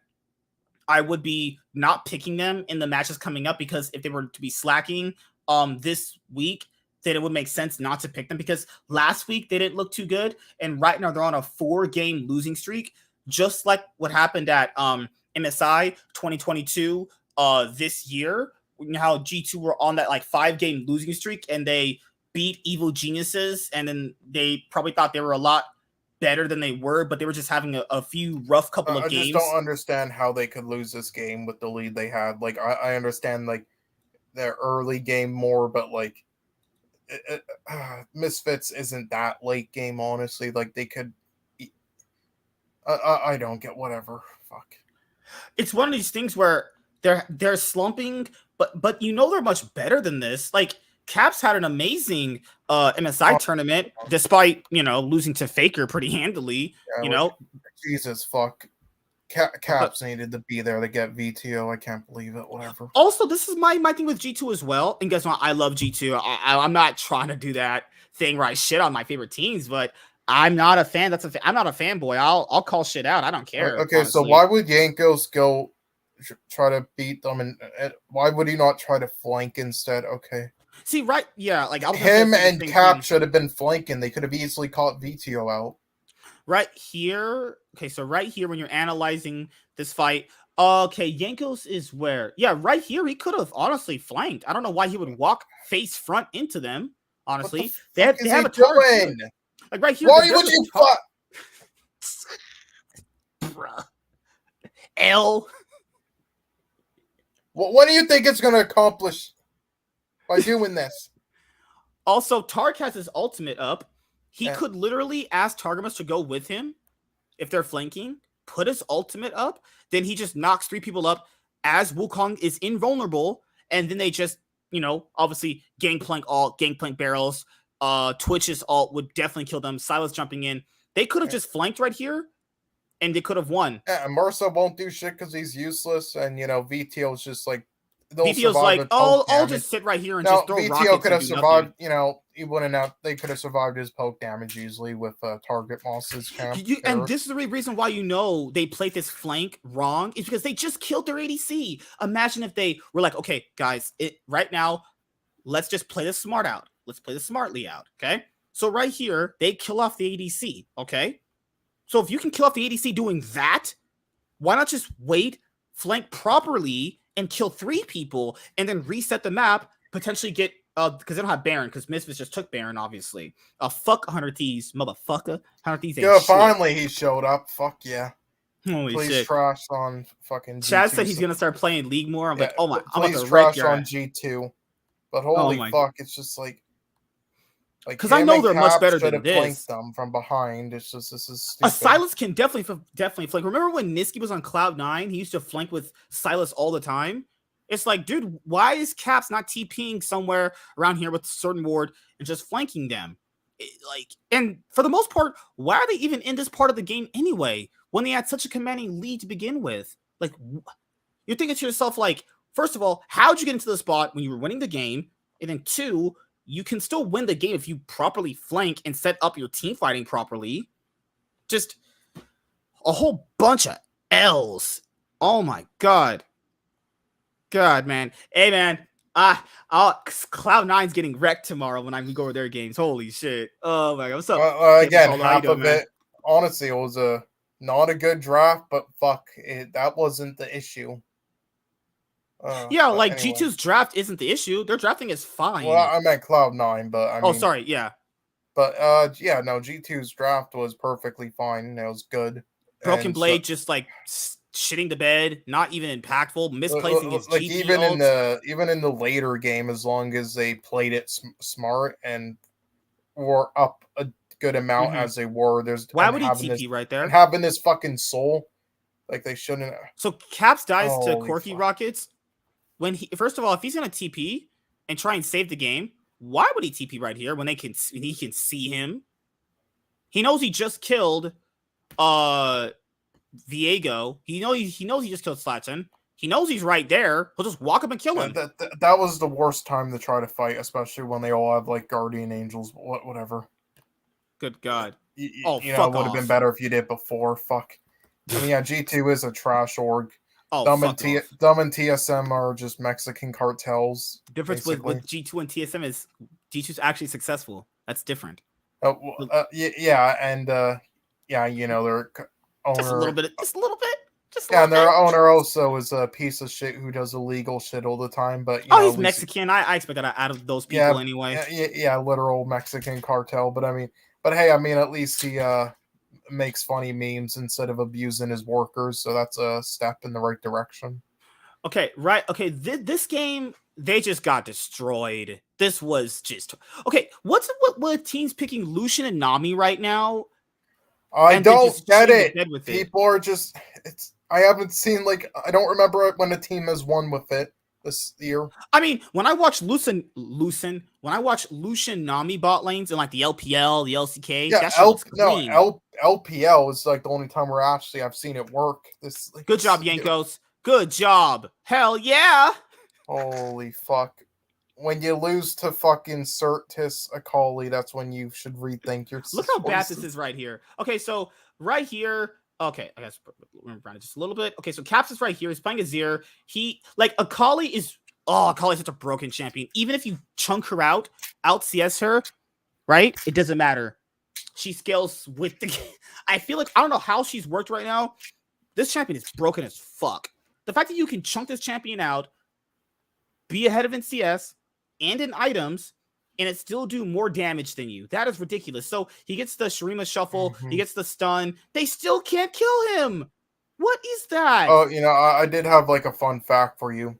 I would be not picking them in the matches coming up because if they were to be slacking this week, then it would make sense not to pick them because last week they didn't look too good, and right now they're on a 4-game losing streak, just like what happened at MSI 2022 this year. You know how G2 were on that like 5-game losing streak and they beat Evil Geniuses, and then they probably thought they were a lot better than they were, but they were just having a few rough couple of games. I just don't understand how they could lose this game with the lead they had. Like, I understand like their early game more, but like Misfits isn't that late game, honestly. Like, they could I don't get whatever. Fuck. It's one of these things where they're slumping, but you know they're much better than this. Like, Caps had an amazing MSI tournament, despite, you know, losing to Faker pretty handily. Yeah, you know, Jesus fuck. Caps needed to be there to get VTO. I can't believe it. Whatever. Also, this is my thing with G2 as well. And guess what? I love G2. I'm not trying to do that thing where I shit on my favorite teams, but I'm not a fan. I'm not a fanboy. I'll call shit out. I don't care. Okay, honestly. So why would Jankos go try to beat them, and why would he not try to flank instead? Okay. See, right? Yeah, like him and Cap should have been flanking. They could have easily caught VTO out. Right here. Okay, so right here when you're analyzing this fight, okay, Jankos is where? Yeah, right here he could have honestly flanked. I don't know why he would walk face front into them. Honestly, they have a turret. Like right here. Why would you fuck? Bruh. L. What do you think it's going to accomplish by doing this? Also, Tark has his ultimate up. He could literally ask Targamas to go with him if they're flanking, put his ultimate up, then he just knocks 3 people up as Wukong is invulnerable, and then they just, you know, obviously Gangplank ult, Gangplank barrels, Twitch's ult would definitely kill them, Silas jumping in. They could have just flanked right here, and they could have won. Yeah, Mercer won't do shit because he's useless, and, you know, VTO's just like, VTO's like, I'll just sit right here and just throw rockets. VTO could have survived, you know, he wouldn't have, they could have survived his poke damage easily with target Moss's camp. And this is the reason why, you know, they played this flank wrong, is because they just killed their ADC. Imagine if they were like, okay, guys, right now, let's just play this smart out. Let's play this smartly out, okay? So right here, they kill off the ADC, okay? So if you can kill off the ADC doing that, why not just wait, flank properly, and kill 3 people, and then reset the map, potentially get, because they don't have Baron, because Misfits just took Baron, obviously. Fuck 100 Thieves, motherfucker. 100 Thieves ain't shit. Finally he showed up. Fuck yeah. Holy please shit. Trash on fucking G2. Chad said he's going to start playing League more. I'm like, oh my, I'm about to trash on G2. But holy fuck, it's just like because I know they're much better than this. Them from behind. It's just, this is stupid. A Silas can definitely flank. Remember when Niski was on Cloud9? He used to flank with Silas all the time. It's like, dude, why is Caps not TPing somewhere around here with a certain ward and just flanking them? And for the most part, why are they even in this part of the game anyway? When they had such a commanding lead to begin with, like, you're thinking to yourself, like, first of all, how'd you get into the spot when you were winning the game? And then 2, you can still win the game if you properly flank and set up your team fighting properly. Just a whole bunch of L's Oh my god. God, man. Hey, man. Cloud9's getting wrecked tomorrow when I go over their games. Holy shit. Oh my god. What's up? Again, How you half doing, of man? it, honestly, it was not a good draft, but fuck, that wasn't the issue. Yeah, But like anyway. G2's draft isn't the issue. Their drafting is fine. Well, I meant Cloud9, but I mean. Oh, sorry. Yeah. But yeah, no, G2's draft was perfectly fine. It was good. Broken And Blade just like shitting the bed, not even impactful, misplacing his like GP even ults. in the later game, as long as they played it smart and were up a good amount as they were, Why would he TP right there? and having this fucking soul, like they shouldn't. So Caps dies to Holy Corky fuck. Rockets. When he first of all, if he's gonna TP and try and save the game, why would he TP right here when he can see him? He knows he just killed Viego. He knows he just killed Slaton. He knows he's right there. He'll just walk up and kill him. That was the worst time to try to fight, especially when they all have like guardian angels, whatever. Good God. You know, it would have been better if you did before. Fuck. I mean, yeah, G2 is a trash org. Oh, Dumb and TSM are just Mexican cartels. The difference with G2 and TSM is G2's actually successful. That's different. Yeah, and yeah, you know, their owner, just a little bit. And their owner also is a piece of shit who does illegal shit all the time. But he's Mexican. I expect that out of those people anyway. Yeah, literal Mexican cartel. But hey, I mean, at least he makes funny memes instead of abusing his workers, so that's a step in the right direction. Okay, right. Okay, this game they just got destroyed. This was just okay. What teams picking Lucian and Nami right now? I don't get it. People are just I haven't seen I don't remember when a team has won with it this year. I mean, when I watch Lucian Nami bot lanes in like the LPL, the LCK, LPL is like the only time where actually I've seen it work. Good job, Yankos. Good job. Hell yeah. Holy fuck. When you lose to fucking Certis Akali, that's when you should rethink your Look how bad this is right here. Okay, so right here. Okay, I guess around it just a little bit. Okay, so Caps is right here. He's playing Azir. Akali is Akali's such a broken champion. Even if you chunk her out CS her, right? It doesn't matter. She scales with the game. I feel like I don't know how she's worked right now. This champion is broken as fuck. The fact that you can chunk this champion out, be ahead of in CS and in items, and it still do more damage than you. That is ridiculous. So he gets the Shurima shuffle, he gets the stun. They still can't kill him. What is that? Oh, you know, I did have a fun fact for you.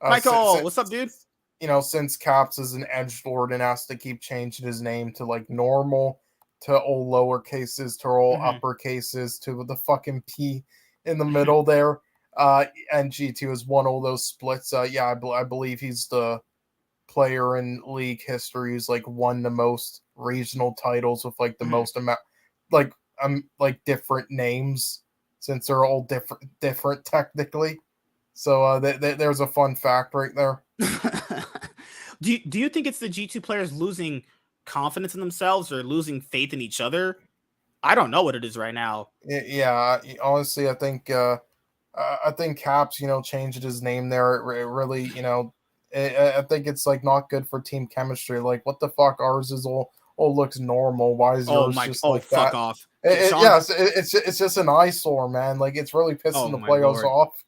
Michael, what's up, dude? You know, since Caps is an edgelord and has to keep changing his name to normal, to all lower cases, to all upper cases, to the fucking P in the middle there. And G2 has won all those splits. Yeah, I believe he's the player in league history who's won the most regional titles with the most amount, different names, since they're all different technically. So there's a fun fact right there. Do you think it's the G2 players losing confidence in themselves or losing faith in each other? I don't know what it is right now. Yeah, honestly, I think Caps, changed his name there. It really, I think it's not good for team chemistry. What the fuck? Ours is all looks normal. Why is yours just like fuck that? Off. It's just an eyesore, man. It's really pissing the players off.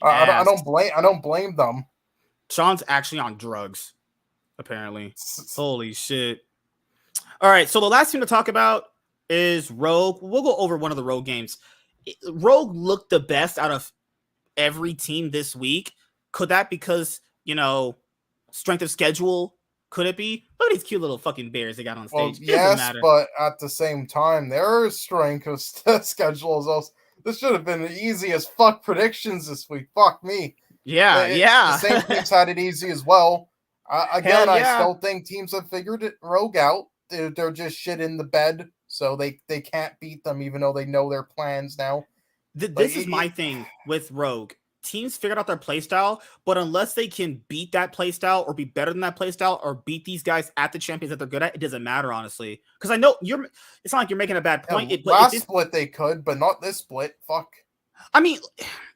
I don't blame them. Sean's actually on drugs, apparently. Holy shit. All right, so the last thing to talk about is Rogue. We'll go over one of the Rogue games. Rogue looked the best out of every team this week. Could that because, strength of schedule? Could it be? Look at these cute little fucking bears they got on stage. Well, yes, but at the same time, their strength of schedule is also. This should have been the easiest fuck predictions this week. Fuck me. Yeah. The same teams had it easy as well. Again, I still think teams have figured Rogue out. They're just shit in the bed, so they can't beat them, even though they know their plans now. This is my thing with Rogue. Teams figured out their playstyle, but unless they can beat that playstyle or be better than that playstyle or beat these guys at the champions that they're good at, it doesn't matter, honestly. Because I know it's not like you're making a bad point. Last split they could, but not this split. Fuck. I mean,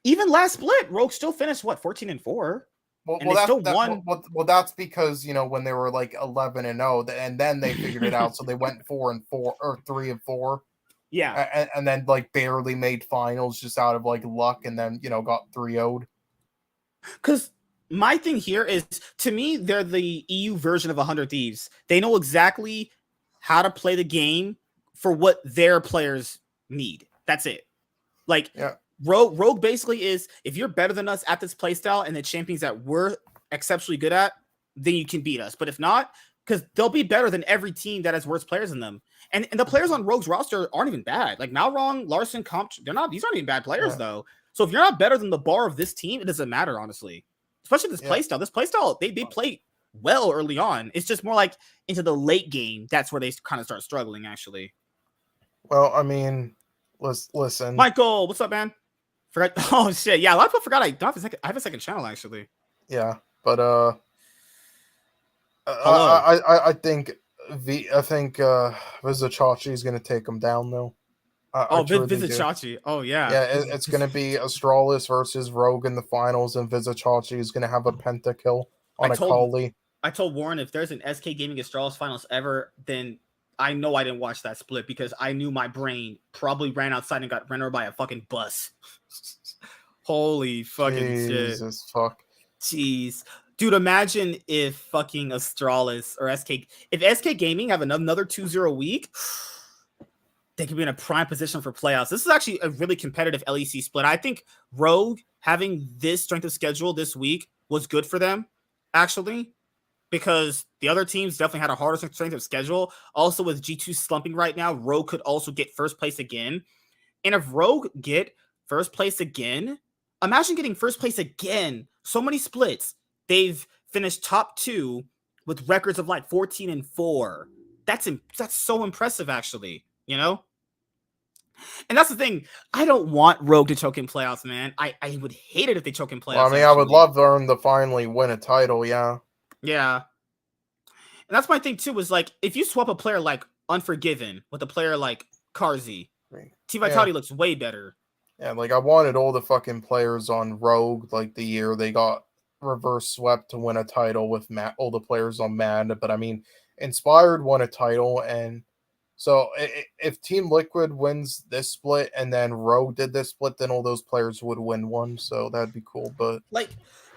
even last split, Rogue still finished what 14-4. And they still won. Well, that's because when they were like 11-0, and then they figured it out, so they went 4-4 or 3-4. Yeah, and then like barely made finals just out of like luck, and then got 3-0'd. Because my thing here is, to me, they're the EU version of 100 Thieves. They know exactly how to play the game for what their players need. That's it. Like, yeah. Rogue basically is, if you're better than us at this playstyle and the champions that we're exceptionally good at, then you can beat us. But if not, because they'll be better than every team that has worse players in them. And the players on Rogue's roster aren't even bad. Like Malrong, Larson, Comp, these aren't even bad players though. So if you're not better than the bar of this team, it doesn't matter, honestly. Especially this playstyle. This playstyle, they play well early on. It's just more like into the late game, that's where they kind of start struggling, actually. Well, I mean, listen. Michael, what's up, man? Oh shit, yeah, a lot of people forgot I have a second channel, actually. Yeah, but I think Vizichachi is going to take him down though. Vizichachi. Oh yeah. Yeah, it's going to be Astralis versus Rogue in the finals, and Vizichachi is going to have a pentakill on Akali. I told Warren, if there's an SK Gaming Astralis finals ever, then I know I didn't watch that split, because I knew my brain probably ran outside and got run over by a fucking bus. Holy fucking Jesus fuck. Jeez. Dude, imagine if fucking Astralis or if SK Gaming have another 2-0 week, they could be in a prime position for playoffs. This is actually a really competitive LEC split. I think Rogue having this strength of schedule this week was good for them, actually, because the other teams definitely had a harder strength of schedule. Also, with G2 slumping right now, Rogue could also get first place again. And if Rogue get first place again, imagine getting first place again. So many splits. They've finished top 2 with records of like 14-4. That's so impressive, actually, And that's the thing. I don't want Rogue to choke in playoffs, man. I would hate it if they choke in playoffs. Well, I mean, I would love them to finally win a title, yeah. Yeah. And that's my thing, too, is like, if you swap a player like Unforgiven with a player like Karzi, T Vitality looks way better. Yeah, like I wanted all the fucking players on Rogue like the year they got reverse swept to win a title with all the players on Mad. But I mean, Inspired won a title, and so if Team Liquid wins this split and then Rogue did this split, then all those players would win one. So that'd be cool. But like,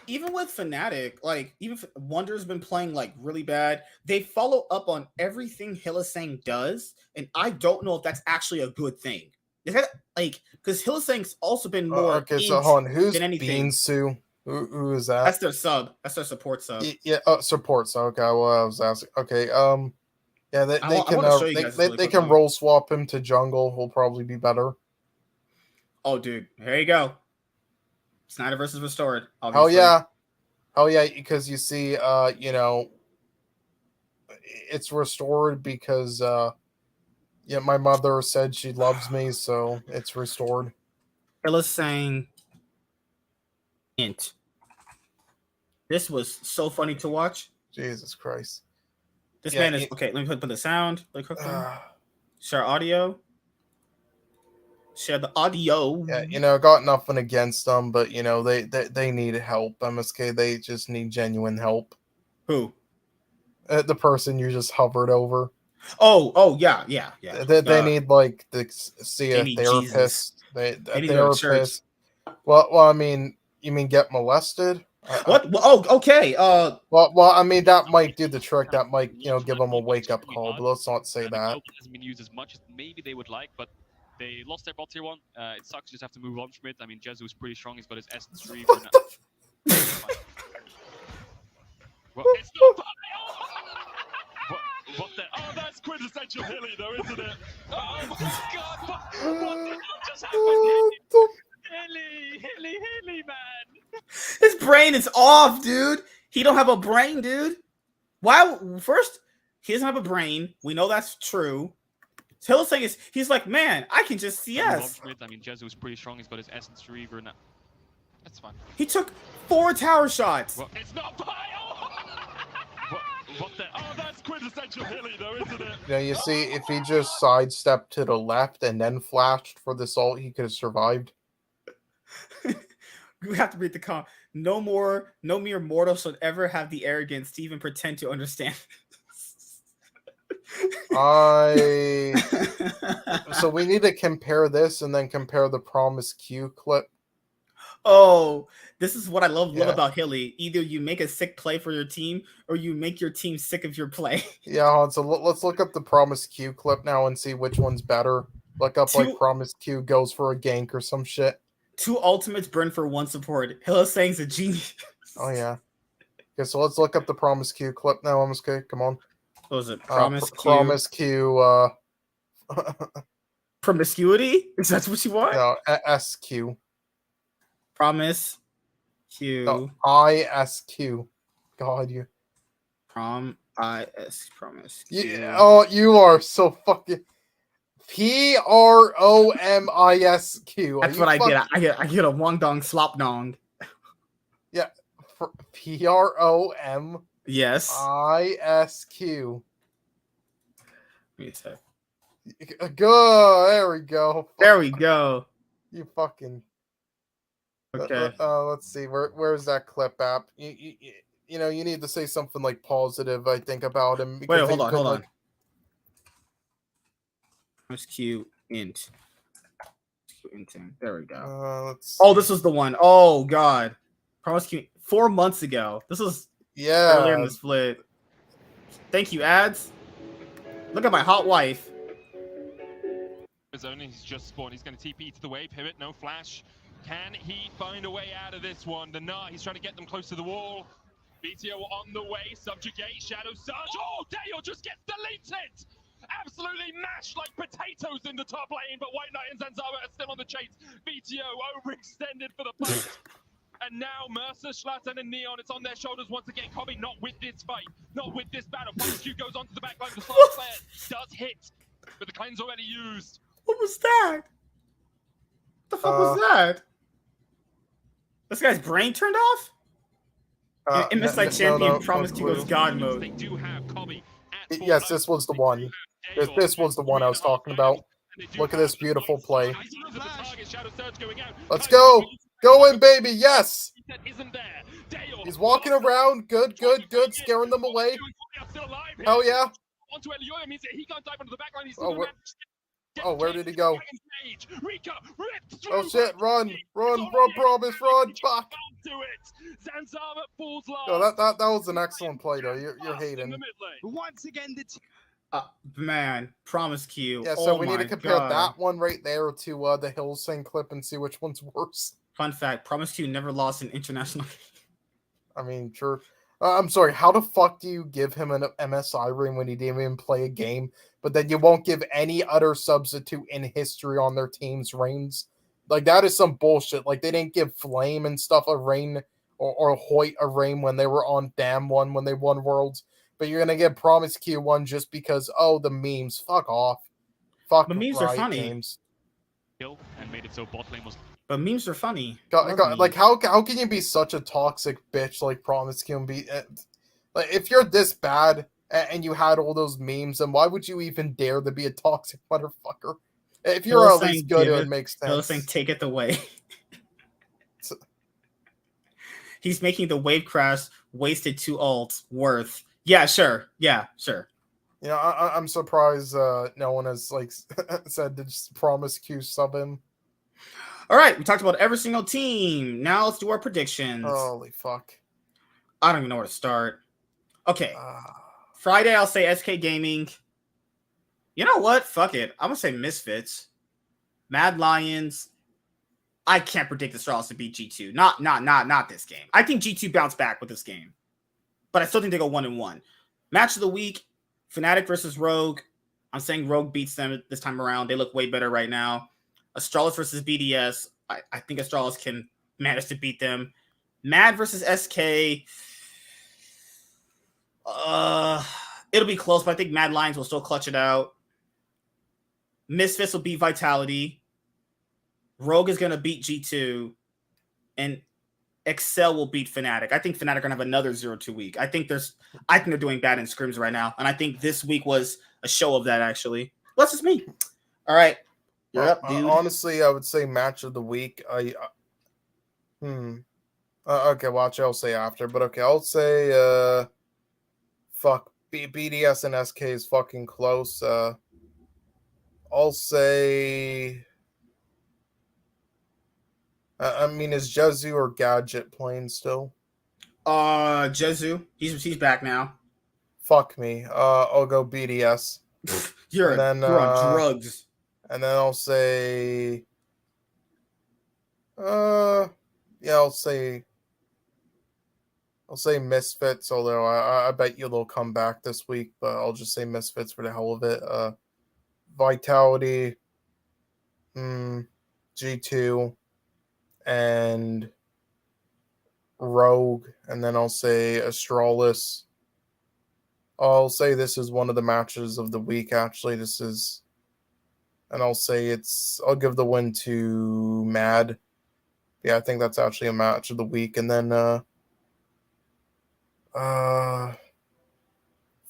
even with Fnatic, like, even Wonder's been playing like really bad. They follow up on everything Hylissang does, and I don't know if that's actually a good thing. Like, because Hylissang's also been more okay. So hold on, who's than anything. Beansu? Who is that? That's their sub. That's their support sub. Yeah, support sub. Okay, well, I was asking. Okay, yeah, they can roll swap him to jungle. Will probably be better. Oh, dude, here you go. Snyder versus Restored. Obviously. Oh yeah, because you see, it's Restored because my mother said she loves me, so it's Restored. Hylissang int. This was so funny to watch. Jesus Christ. This man is okay. Let me put the sound. Share audio. Share the audio. Yeah, got nothing against them, but they need help. MSK, they just need genuine help. Who? The person you just hovered over. Oh, yeah. They need like to see a therapist. They need a therapist. Well, I mean, you mean get molested? What? Okay. Well, I mean that might do the trick. That might, give them a wake up call. But let's not say that. It hasn't been used as much as maybe they would like, but they lost their bot tier 1. It sucks. You just have to move on from it. I mean, Jezu is pretty strong. He's got his S3. It's not. What the? Oh, that's quintessential Hilly, though, isn't it? Oh my God! What the hell just happened? Hilly, man! His brain is off, dude. He don't have a brain, dude. Why? First, he doesn't have a brain. We know that's true. Hylissang is, he's like, man, I can just CS. I mean, Jezu is pretty strong. He's got his S3 now. That's fine. He took 4 tower shots. Well, it's not bio. What the? Oh, that's quintessential Hilly, though, isn't it? Yeah, you see, if he just sidestepped to the left and then flashed for this ult, he could have survived. We have to read the comment. No mere mortal should ever have the arrogance to even pretend to understand. So we need to compare this and then compare the Promise Q clip. Oh, this is what I love about Hilly. Either you make a sick play for your team or you make your team sick of your play. Yeah, so let's look up the Promise Q clip now and see which one's better. Look up like Promise Q goes for a gank or some shit. 2 ultimates burn for 1 support. Hill is saying he's a genius. Oh yeah. Okay, so let's look up the Promise Q clip now. Okay, come on. What was it? Promise Q. Promise Q. Promiscuity? Is that what you want? No, SQ. Promise Q. No, ISQ. God, you. Promise Q. Yeah, oh, you are so fucking. PROMISQ. That's what I get. I get a Wong Dong Slop Dong. Yeah. PROM. Yes. ISQ. Let me say. Good. There we go. There we go. You fucking. Okay. Let's see. Where's that clip app? You know, you need to say something like positive, I think, about him. Wait, hold on. Let's Q int. There we go. This was the one. Oh god. Promise Q 4 months ago. This was earlier in the split. Thank you, ads. Look at my hot wife. His own, he's just spawned. He's going to TP to the wave. Pivot, no flash. Can he find a way out of this one? The Nah, he's trying to get them close to the wall. BTO on the way. Subjugate, Shadow Surge. Oh, Dale just gets deleted! Absolutely mashed like potatoes in the top lane, but White Knight and Zanzara are still on the chase. BTO overextended for the fight. And now Mercer, Schlatten, and Neon, it's on their shoulders once again. Kobe not with this fight, not with this battle. Q goes onto the backline. The slot player does hit, but the cleanse already used. What was that? What the fuck was that? This guy's brain turned off? MSI champion Promise Q goes God mode. They do have Kobe. Yes, this was the one. This was the one I was talking about. Look at this beautiful play. Let's go. Go in, baby. Yes. He's walking around. Good. Scaring them away. Hell yeah. Oh, where did he go? Oh shit, run, Promise, run, fuck. Oh, that was an excellent play though. You're hating. Once again, man, Promise Q. Yeah, so we need to compare that one right there to the Hillsing clip and see which one's worse. Fun fact, Promise Q never lost an international. I mean, sure. I'm sorry, how the fuck do you give him an MSI ring when he didn't even play a game, but then you won't give any other substitute in history on their team's reigns? Like, that is some bullshit. Like, they didn't give Flame and stuff a reign, or Hoyt a reign when they were on Dam 1 when they won Worlds, but you're going to give Promise Q1 just because, oh, the memes. Fuck off. Fuck the memes are funny. Games. And made it so bot lane was. But memes are funny. Like, how can you be such a toxic bitch like Promise Q and be... like, if you're this bad and you had all those memes, then why would you even dare to be a toxic motherfucker? If you're at least good, it makes sense. They're saying, take it away. He's making the wave crash wasted 2 ults worth. Yeah, sure. Yeah, sure. You know, I'm surprised no one has, like, said to just Promise Q sub him. All right, we talked about every single team. Now let's do our predictions. Holy fuck. I don't even know where to start. Okay. Friday, I'll say SK Gaming. You know what? Fuck it. I'm going to say Misfits. Mad Lions. I can't predict the Astralis to beat G2. Not this game. I think G2 bounced back with this game. But I still think they go 1-1. Match of the week, Fnatic versus Rogue. I'm saying Rogue beats them this time around. They look way better right now. Astralis versus BDS. I think Astralis can manage to beat them. Mad versus SK. It'll be close, but I think Mad Lions will still clutch it out. Misfits will beat Vitality. Rogue is going to beat G2. And Excel will beat Fnatic. I think Fnatic are going to have another 0-2 week. I think they're doing bad in scrims right now. And I think this week was a show of that, actually. Well, that's just me. All right. You're up, dude. Honestly, I would say match of the week. Okay, watch. I'll say after, but okay, I'll say fuck. BDS and SK is fucking close. I'll say. I mean, is Jezu or Gadget playing still? Jezu, he's back now. Fuck me. I'll go BDS. You're on drugs. And then I'll say. Yeah, I'll say Misfits. Although I bet you they'll come back this week, but I'll just say Misfits for the hell of it. Vitality. G2. And Rogue, and then I'll say Astralis. I'll say this is one of the matches of the week, actually. And I'll say I'll give the win to Mad. Yeah, I think that's actually a match of the week. And then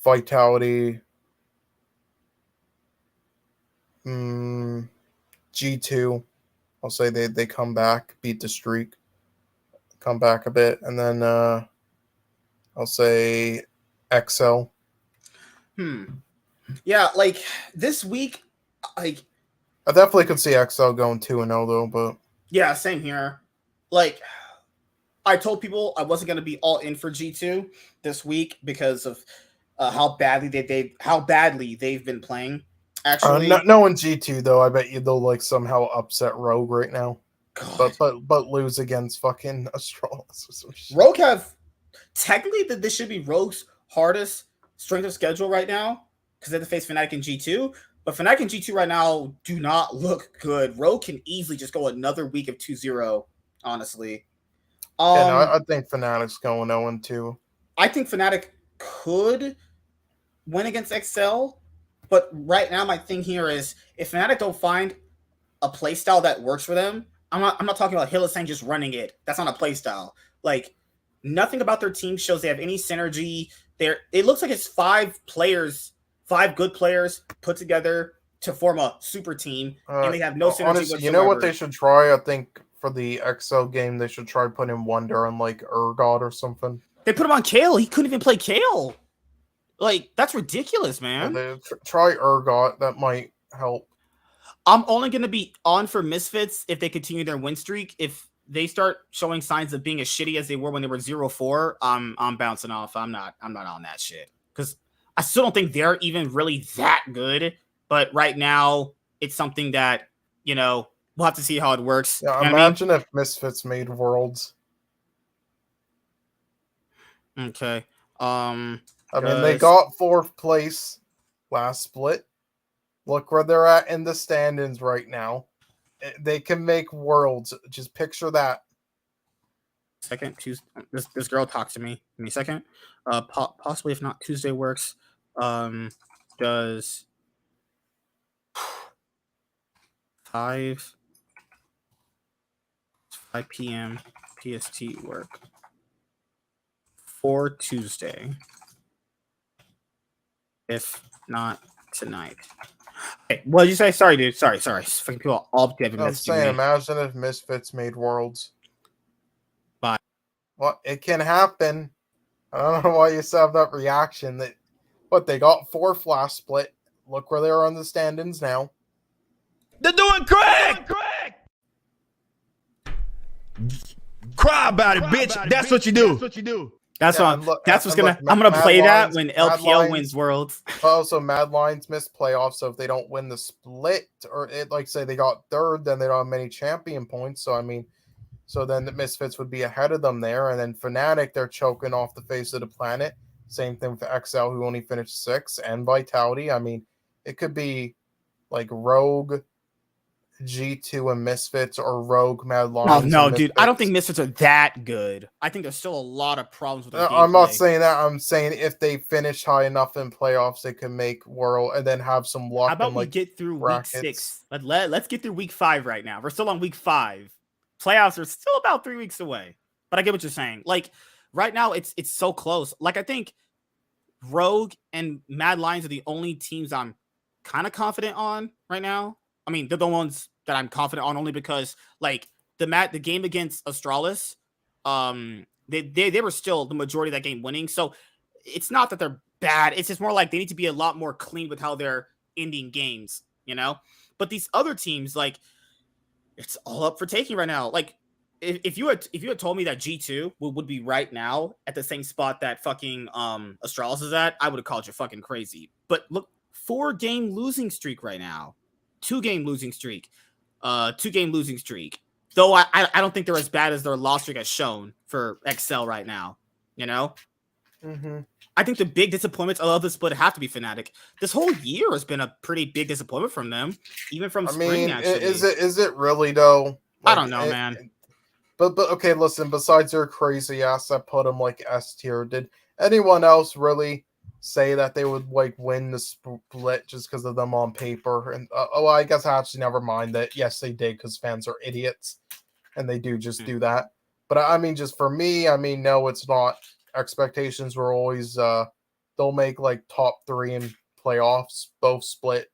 Vitality. G2. I'll say they come back, beat the streak, come back a bit, and then I'll say XL. Yeah, like this week, like I definitely could see XL going 2-0 though, but yeah, same here. Like I told people I wasn't gonna be all in for G2 this week because of how badly they've been playing. Actually, knowing G2 though, I bet you they'll like somehow upset Rogue right now. God. But lose against fucking Astralis or some shit. Rogue have technically this should be Rogue's hardest strength of schedule right now because they have to face Fnatic and G2. But Fnatic and G2 right now do not look good. Rogue can easily just go another week of 2-0, honestly. I think Fnatic's going 0-2. I think Fnatic could win against XL. But right now, my thing here is if Fnatic don't find a playstyle that works for them, I'm not talking about Hylissang just running it. That's not a playstyle. Like nothing about their team shows they have any synergy. It looks like it's 5 good players put together to form a super team, and they have no synergy honestly, whatsoever. You know what they should try? I think for the XL game, they should try putting Wonder on like Urgot or something. They put him on Kale. He couldn't even play Kale. Like, that's ridiculous, man. Yeah, try Urgot. That might help. I'm only going to be on for Misfits if they continue their win streak. If they start showing signs of being as shitty as they were when they were 0-4, I'm bouncing off. I'm not on that shit. Because I still don't think they're even really that good. But right now, it's something that, we'll have to see how it works. Yeah, imagine if Misfits made Worlds. Okay. I mean, they got 4th place last split. Look where they're at in the standings right now. They can make Worlds. Just picture that. Second, Tuesday. This girl talks to me. Give me a second. Possibly, if not, Tuesday works. Does 5 p.m. PST work for Tuesday? If not tonight. Okay, what did you say? Sorry, dude. Sorry. Fucking people all have I'm saying, imagine if Misfits made Worlds. Bye. Well, it can happen. I don't know why you still have that reaction. They got 4th last split. Look where they are on the standings now. They're doing great! Cry about it, bitch. That's what you do. I'm gonna play that when LPL wins Worlds. Also, Mad Lions missed playoffs, so if they don't win the split, or say they got 3rd, then they don't have many champion points. So I mean, then the Misfits would be ahead of them there, and then Fnatic, they're choking off the face of the planet. Same thing for XL, who only finished 6th, and Vitality. I mean, it could be like Rogue, G2 and Misfits, or Rogue, Mad Lions. Oh, no, dude. I don't think Misfits are that good. I think there's still a lot of problems with their gameplay. I'm not saying that. I'm saying if they finish high enough in playoffs, they can make World and then have some luck. How about we get through brackets. week 6? Let's get through week 5 right now. We're still on week 5. Playoffs are still about 3 weeks away. But I get what you're saying. Like, right now, it's so close. Like, I think Rogue and Mad Lions are the only teams I'm kind of confident on right now. I mean, they're the ones that I'm confident on only because, like, the game against Astralis, they were still the majority of that game winning. So it's not that they're bad. It's just more like they need to be a lot more clean with how they're ending games, you know? But these other teams, like, it's all up for taking right now. Like, if you had told me that G2 would be right now at the same spot that fucking Astralis is at, I would have called you fucking crazy. But look, 4-game losing streak right now. 2-game losing streak. 2-game losing streak. Though I don't think they're as bad as their loss streak has shown for Excel right now. You know? Mm-hmm. I think the big disappointments of the split have to be Fnatic. This whole year has been a pretty big disappointment from them, even from spring. Actually, is it really though? Like, I don't know, man. But okay, listen. Besides your crazy ass that put them like S tier, did anyone else really say that they would like win the split just because of them on paper? And I guess actually never mind that. Yes, they did because fans are idiots, and they do just do that. But I mean, just for me, I mean, no, it's not. Expectations were always they'll make like top 3 in playoffs, both split.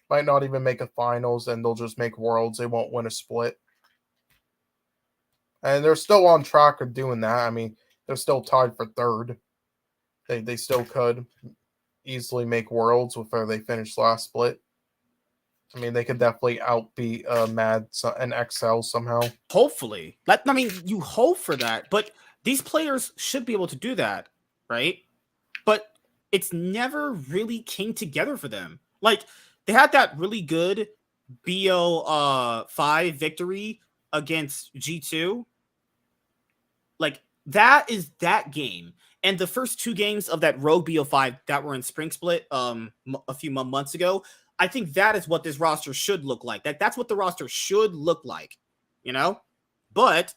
Might not even make a finals, and they'll just make worlds. They won't win a split. And they're still on track of doing that. I mean, they're still tied for 3rd. They still could easily make worlds before they finish last split. I mean, they could definitely outbeat Mad and XL somehow. Hopefully. I mean, you hope for that, but these players should be able to do that, right? But it's never really came together for them. Like, they had that really good BO5 victory against G2. Like, that is that game. And the first 2 games of that Rogue BO5 that were in Spring Split a few months ago, I think that is what this roster should look like. That's what the roster should look like, you know? But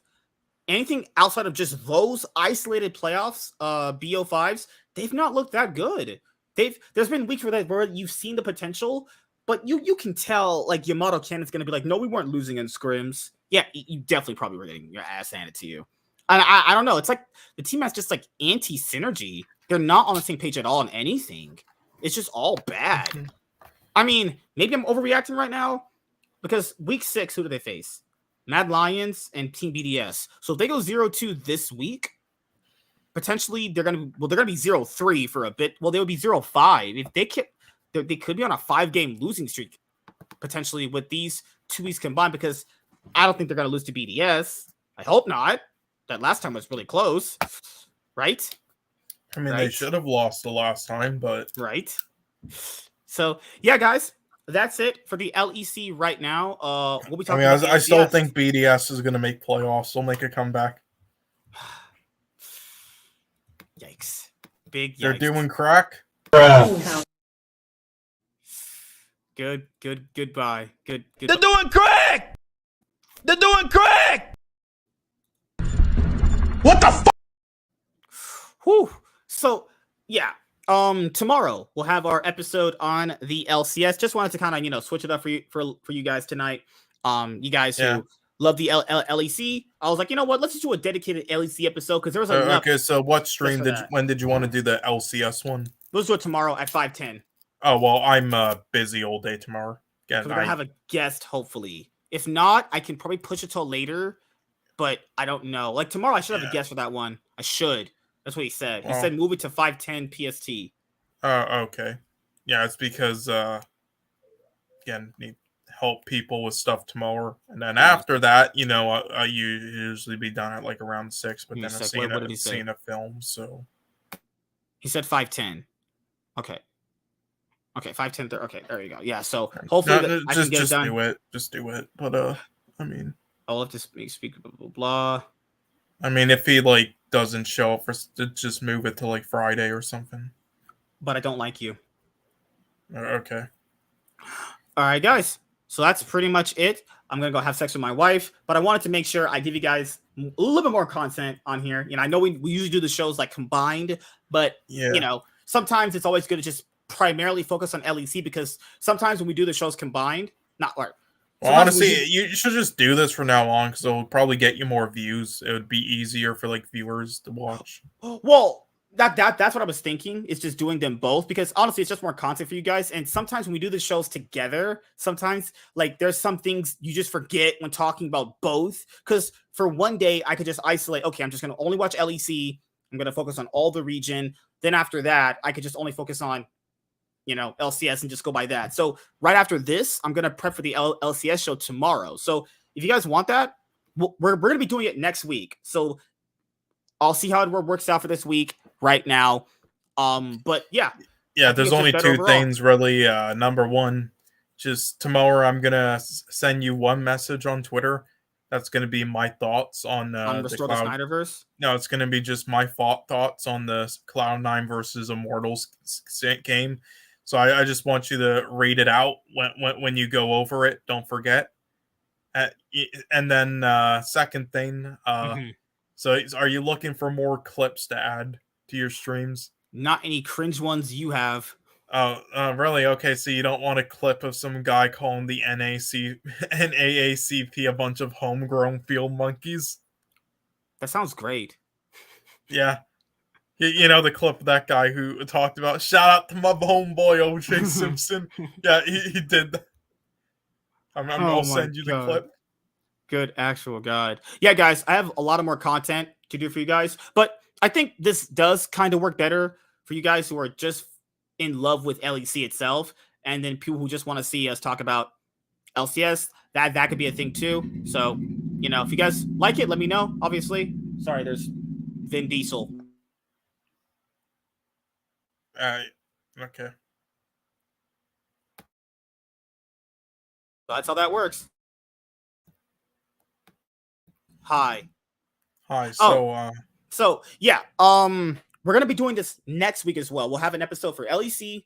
anything outside of just those isolated playoffs, BO5s, they've not looked that good. There's been weeks where you've seen the potential, but you can tell, like, Yamato Cannon's going to be like, no, we weren't losing in scrims. Yeah, you definitely probably were getting your ass handed to you. And I don't know. It's like the team has just, like, anti-synergy. They're not on the same page at all on anything. It's just all bad. I mean, maybe I'm overreacting right now because week 6, who do they face? Mad Lions and Team BDS. So if they go 0-2 this week, potentially they're gonna be 0-3 for a bit. Well, they would be 0-5 if they could be on a 5-game losing streak potentially with these 2 weeks combined. Because I don't think they're gonna lose to BDS. I hope not. That last time was really close, right? I mean, they should have lost the last time, but right. So yeah, guys. That's it for the LEC right now. We'll be talking. I mean, I still think BDS is going to make playoffs. They'll make a comeback. Yikes! Big. Yikes. They're doing crack. Good. Goodbye. Good. They're doing crack. They're doing crack. What the fuck? Whew. So yeah. Tomorrow we'll have our episode on the LCS. Just wanted to kind of, switch it up for you guys tonight. You guys who love the LEC, I was like, you know what? Let's just do a dedicated LEC episode because there was enough. Okay, so what stream when did you want to do the LCS one? Let's do it tomorrow at 5:10. Oh well, I'm busy all day tomorrow. We're gonna have a guest, hopefully. If not, I can probably push it till later, but I don't know. Like tomorrow, I should have a guest for that one. I should. That's what he said. He said move it to 5:10 PST. Okay. Yeah, it's because again, need help people with stuff tomorrow, and then after that, I usually be done at like around 6. But then I've seen a film, so he said 5:10. Okay, 5:10. Okay, there you go. Yeah, so hopefully I can get it done. Just do it. But I mean, I'll have to speak blah blah blah. I mean, if he like doesn't show up just move it to like Friday or something. But I don't like you. Okay. All right, guys. So that's pretty much it. I'm gonna go have sex with my wife, but I wanted to make sure I give you guys a little bit more content on here. I know we usually do the shows like combined, but sometimes it's always good to just primarily focus on LEC because sometimes when we do the shows combined, well, honestly, you should just do this from now on because it'll probably get you more views. It would be easier for like viewers to watch. Well, That's what I was thinking. Is just doing them both because honestly, it's just more content for you guys. And sometimes when we do the shows together, sometimes like there's some things you just forget when talking about both. Because for one day, I could just isolate. Okay, I'm just gonna only watch LEC. I'm gonna focus on all the region. Then after that, I could just only focus on LCS and just go by that. So right after this, I'm gonna prep for the LCS show tomorrow. So if you guys want that, we're gonna be doing it next week. So I'll see how it works out for this week right now. But yeah, there's only two overall. things really. Number one, just tomorrow I'm gonna send you one message on Twitter. That's gonna be my thoughts on the Restore the Snyderverse. No, it's gonna be just my thoughts on the Cloud9 versus Immortals game. So I just want you to read it out when you go over it. Don't forget. And then second thing, so are you looking for more clips to add to your streams? Not any cringe ones you have. Oh, really? Okay, so you don't want a clip of some guy calling the NAACP a bunch of homegrown field monkeys? That sounds great. Yeah. You know the clip of that guy who talked about, shout out to my homeboy OJ Simpson. Yeah, he did that. I'll send you the clip. Good actual God. Yeah, guys, I have a lot of more content to do for you guys, but I think this does kind of work better for you guys who are just in love with LEC itself, and then people who just want to see us talk about LCS. That could be a thing too. So, if you guys like it, let me know. Obviously, sorry, there's Vin Diesel. Okay. That's how that works. Hi. So yeah, we're gonna be doing this next week as well. We'll have an episode for LEC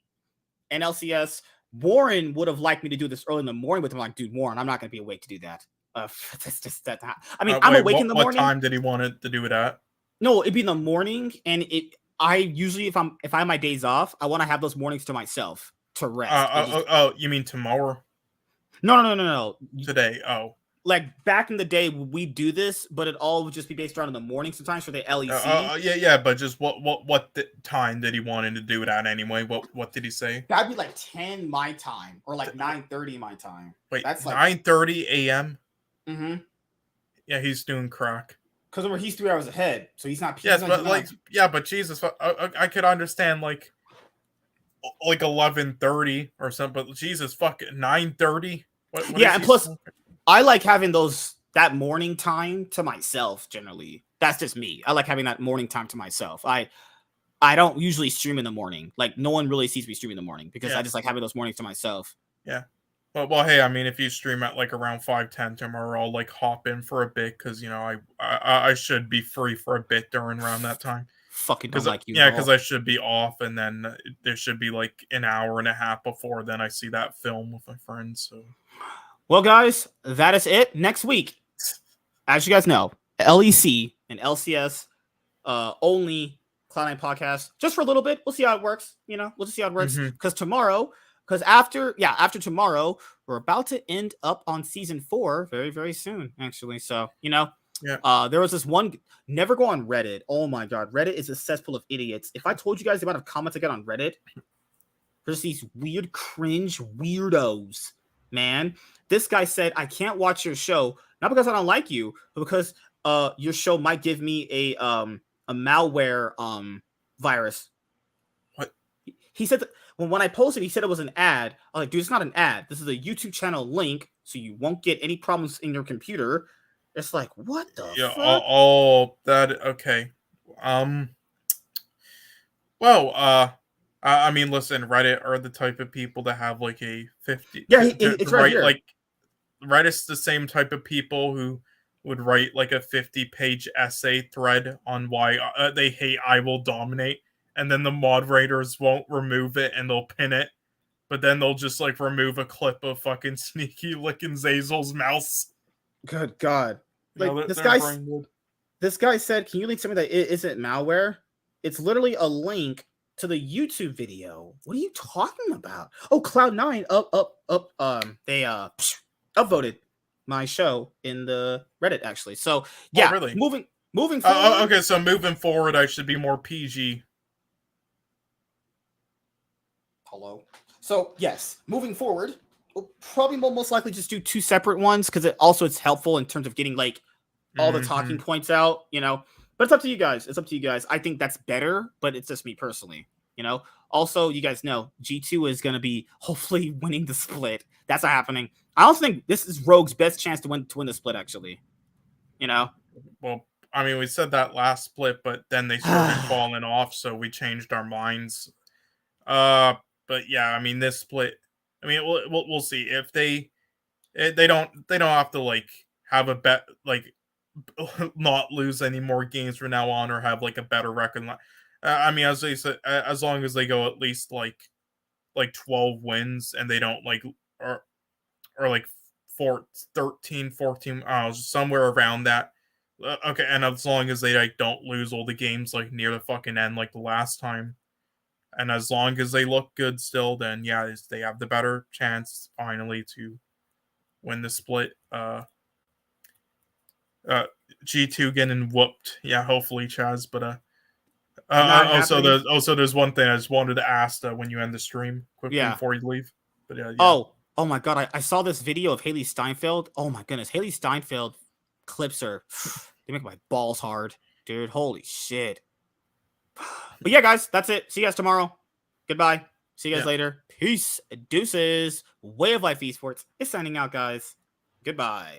and LCS. Warren would have liked me to do this early in the morning, but I'm like, dude, Warren, I'm not gonna be awake to do that. That's just that. I mean, I'm awake in the morning. What time did he want it to do it at? No, it'd be in the morning, and I usually if I have my days off, I want to have those mornings to myself to rest. You mean tomorrow? No. Today. Oh. Like back in the day, we do this, but it all would just be based around in the morning sometimes for the LEC. Yeah, but just what time did he want to do it at anyway? What did he say? That'd be like 10 my time or like 9:30 my time. Wait, that's like 9:30 a.m. Mm-hmm. Yeah, he's doing crack. Because he's 3 hours ahead, so he's not. Yes, but Jesus, I could understand like 11:30 or something, but Jesus, fuck 9:30. Yeah, and plus, I like having that morning time to myself. Generally, that's just me. I like having that morning time to myself. I don't usually stream in the morning. Like no one really sees me stream in the morning because I just like having those mornings to myself. Yeah. Well, hey, I mean, if you stream at like around 5:10 tomorrow, I'll like hop in for a bit because I should be free for a bit during around that time. Fucking don't like you. Yeah, because I should be off, and then there should be like an hour and a half before then I see that film with my friends. So. Well, guys, that is it. Next week, as you guys know, LEC and LCS only Cloud9 podcast just for a little bit. We'll see how it works. We'll just see how it works. Because after tomorrow, we're about to end up on season 4 very, very soon, actually. So, there was this one, never go on Reddit. Oh my God. Reddit is a cesspool of idiots. If I told you guys the amount of comments I get on Reddit, there's these weird, cringe weirdos, man. This guy said, I can't watch your show, not because I don't like you, but because your show might give me a malware virus. What? He said that when I posted, he said it was an ad. I was like, dude, it's not an ad. This is a YouTube channel link, so you won't get any problems in your computer. It's like, what the fuck? Okay. Well, I mean, listen, Reddit are the type of people that have like a 50. Yeah, it's right here. Like, Reddit's the same type of people who would write like a 50-page essay thread on why they hate I Will Dominate, and then the moderators won't remove it and they'll pin it, but then they'll just like remove a clip of fucking Sneaky licking Zazel's mouse. Good God. Like, this guy said, can you link something that isn't malware? It's literally a link to the YouTube video. What are you talking about? Oh, Cloud9 they upvoted my show in the Reddit, actually. So yeah, really? moving forward. Okay, so moving forward, I should be more PG Hello. So yes, moving forward, we'll probably most likely just do 2 separate ones because it's helpful in terms of getting like all the talking points out, you know. But it's up to you guys. It's up to you guys. I think that's better, but it's just me personally, you know. Also, you guys know G2 is gonna be hopefully winning the split. That's not happening. I also think this is Rogue's best chance to win the split, actually. You know. Well, I mean, we said that last split, but then they started falling off, so we changed our minds. But yeah, I mean, this split. I mean, we'll see if they don't have to like have a bet like not lose any more games from now on or have like a better record. I mean, as they said, as long as they go at least like 12 wins and they don't like or like 13, 14, somewhere around that. Okay, and as long as they like don't lose all the games like near the fucking end like the last time. And as long as they look good still, then yeah, they have the better chance finally to win the split. G2 getting whooped. Yeah, hopefully, Chaz. But there's one thing I just wanted to ask when you end the stream quickly before you leave. But yeah. Oh my god, I saw this video of Haley Steinfeld. Oh my goodness, Haley Steinfeld clips are they make my balls hard, dude. Holy shit. But yeah, guys, that's it. See you guys tomorrow. Goodbye. See you guys later. Peace. Deuces. Way of Life Esports is signing out, guys. Goodbye.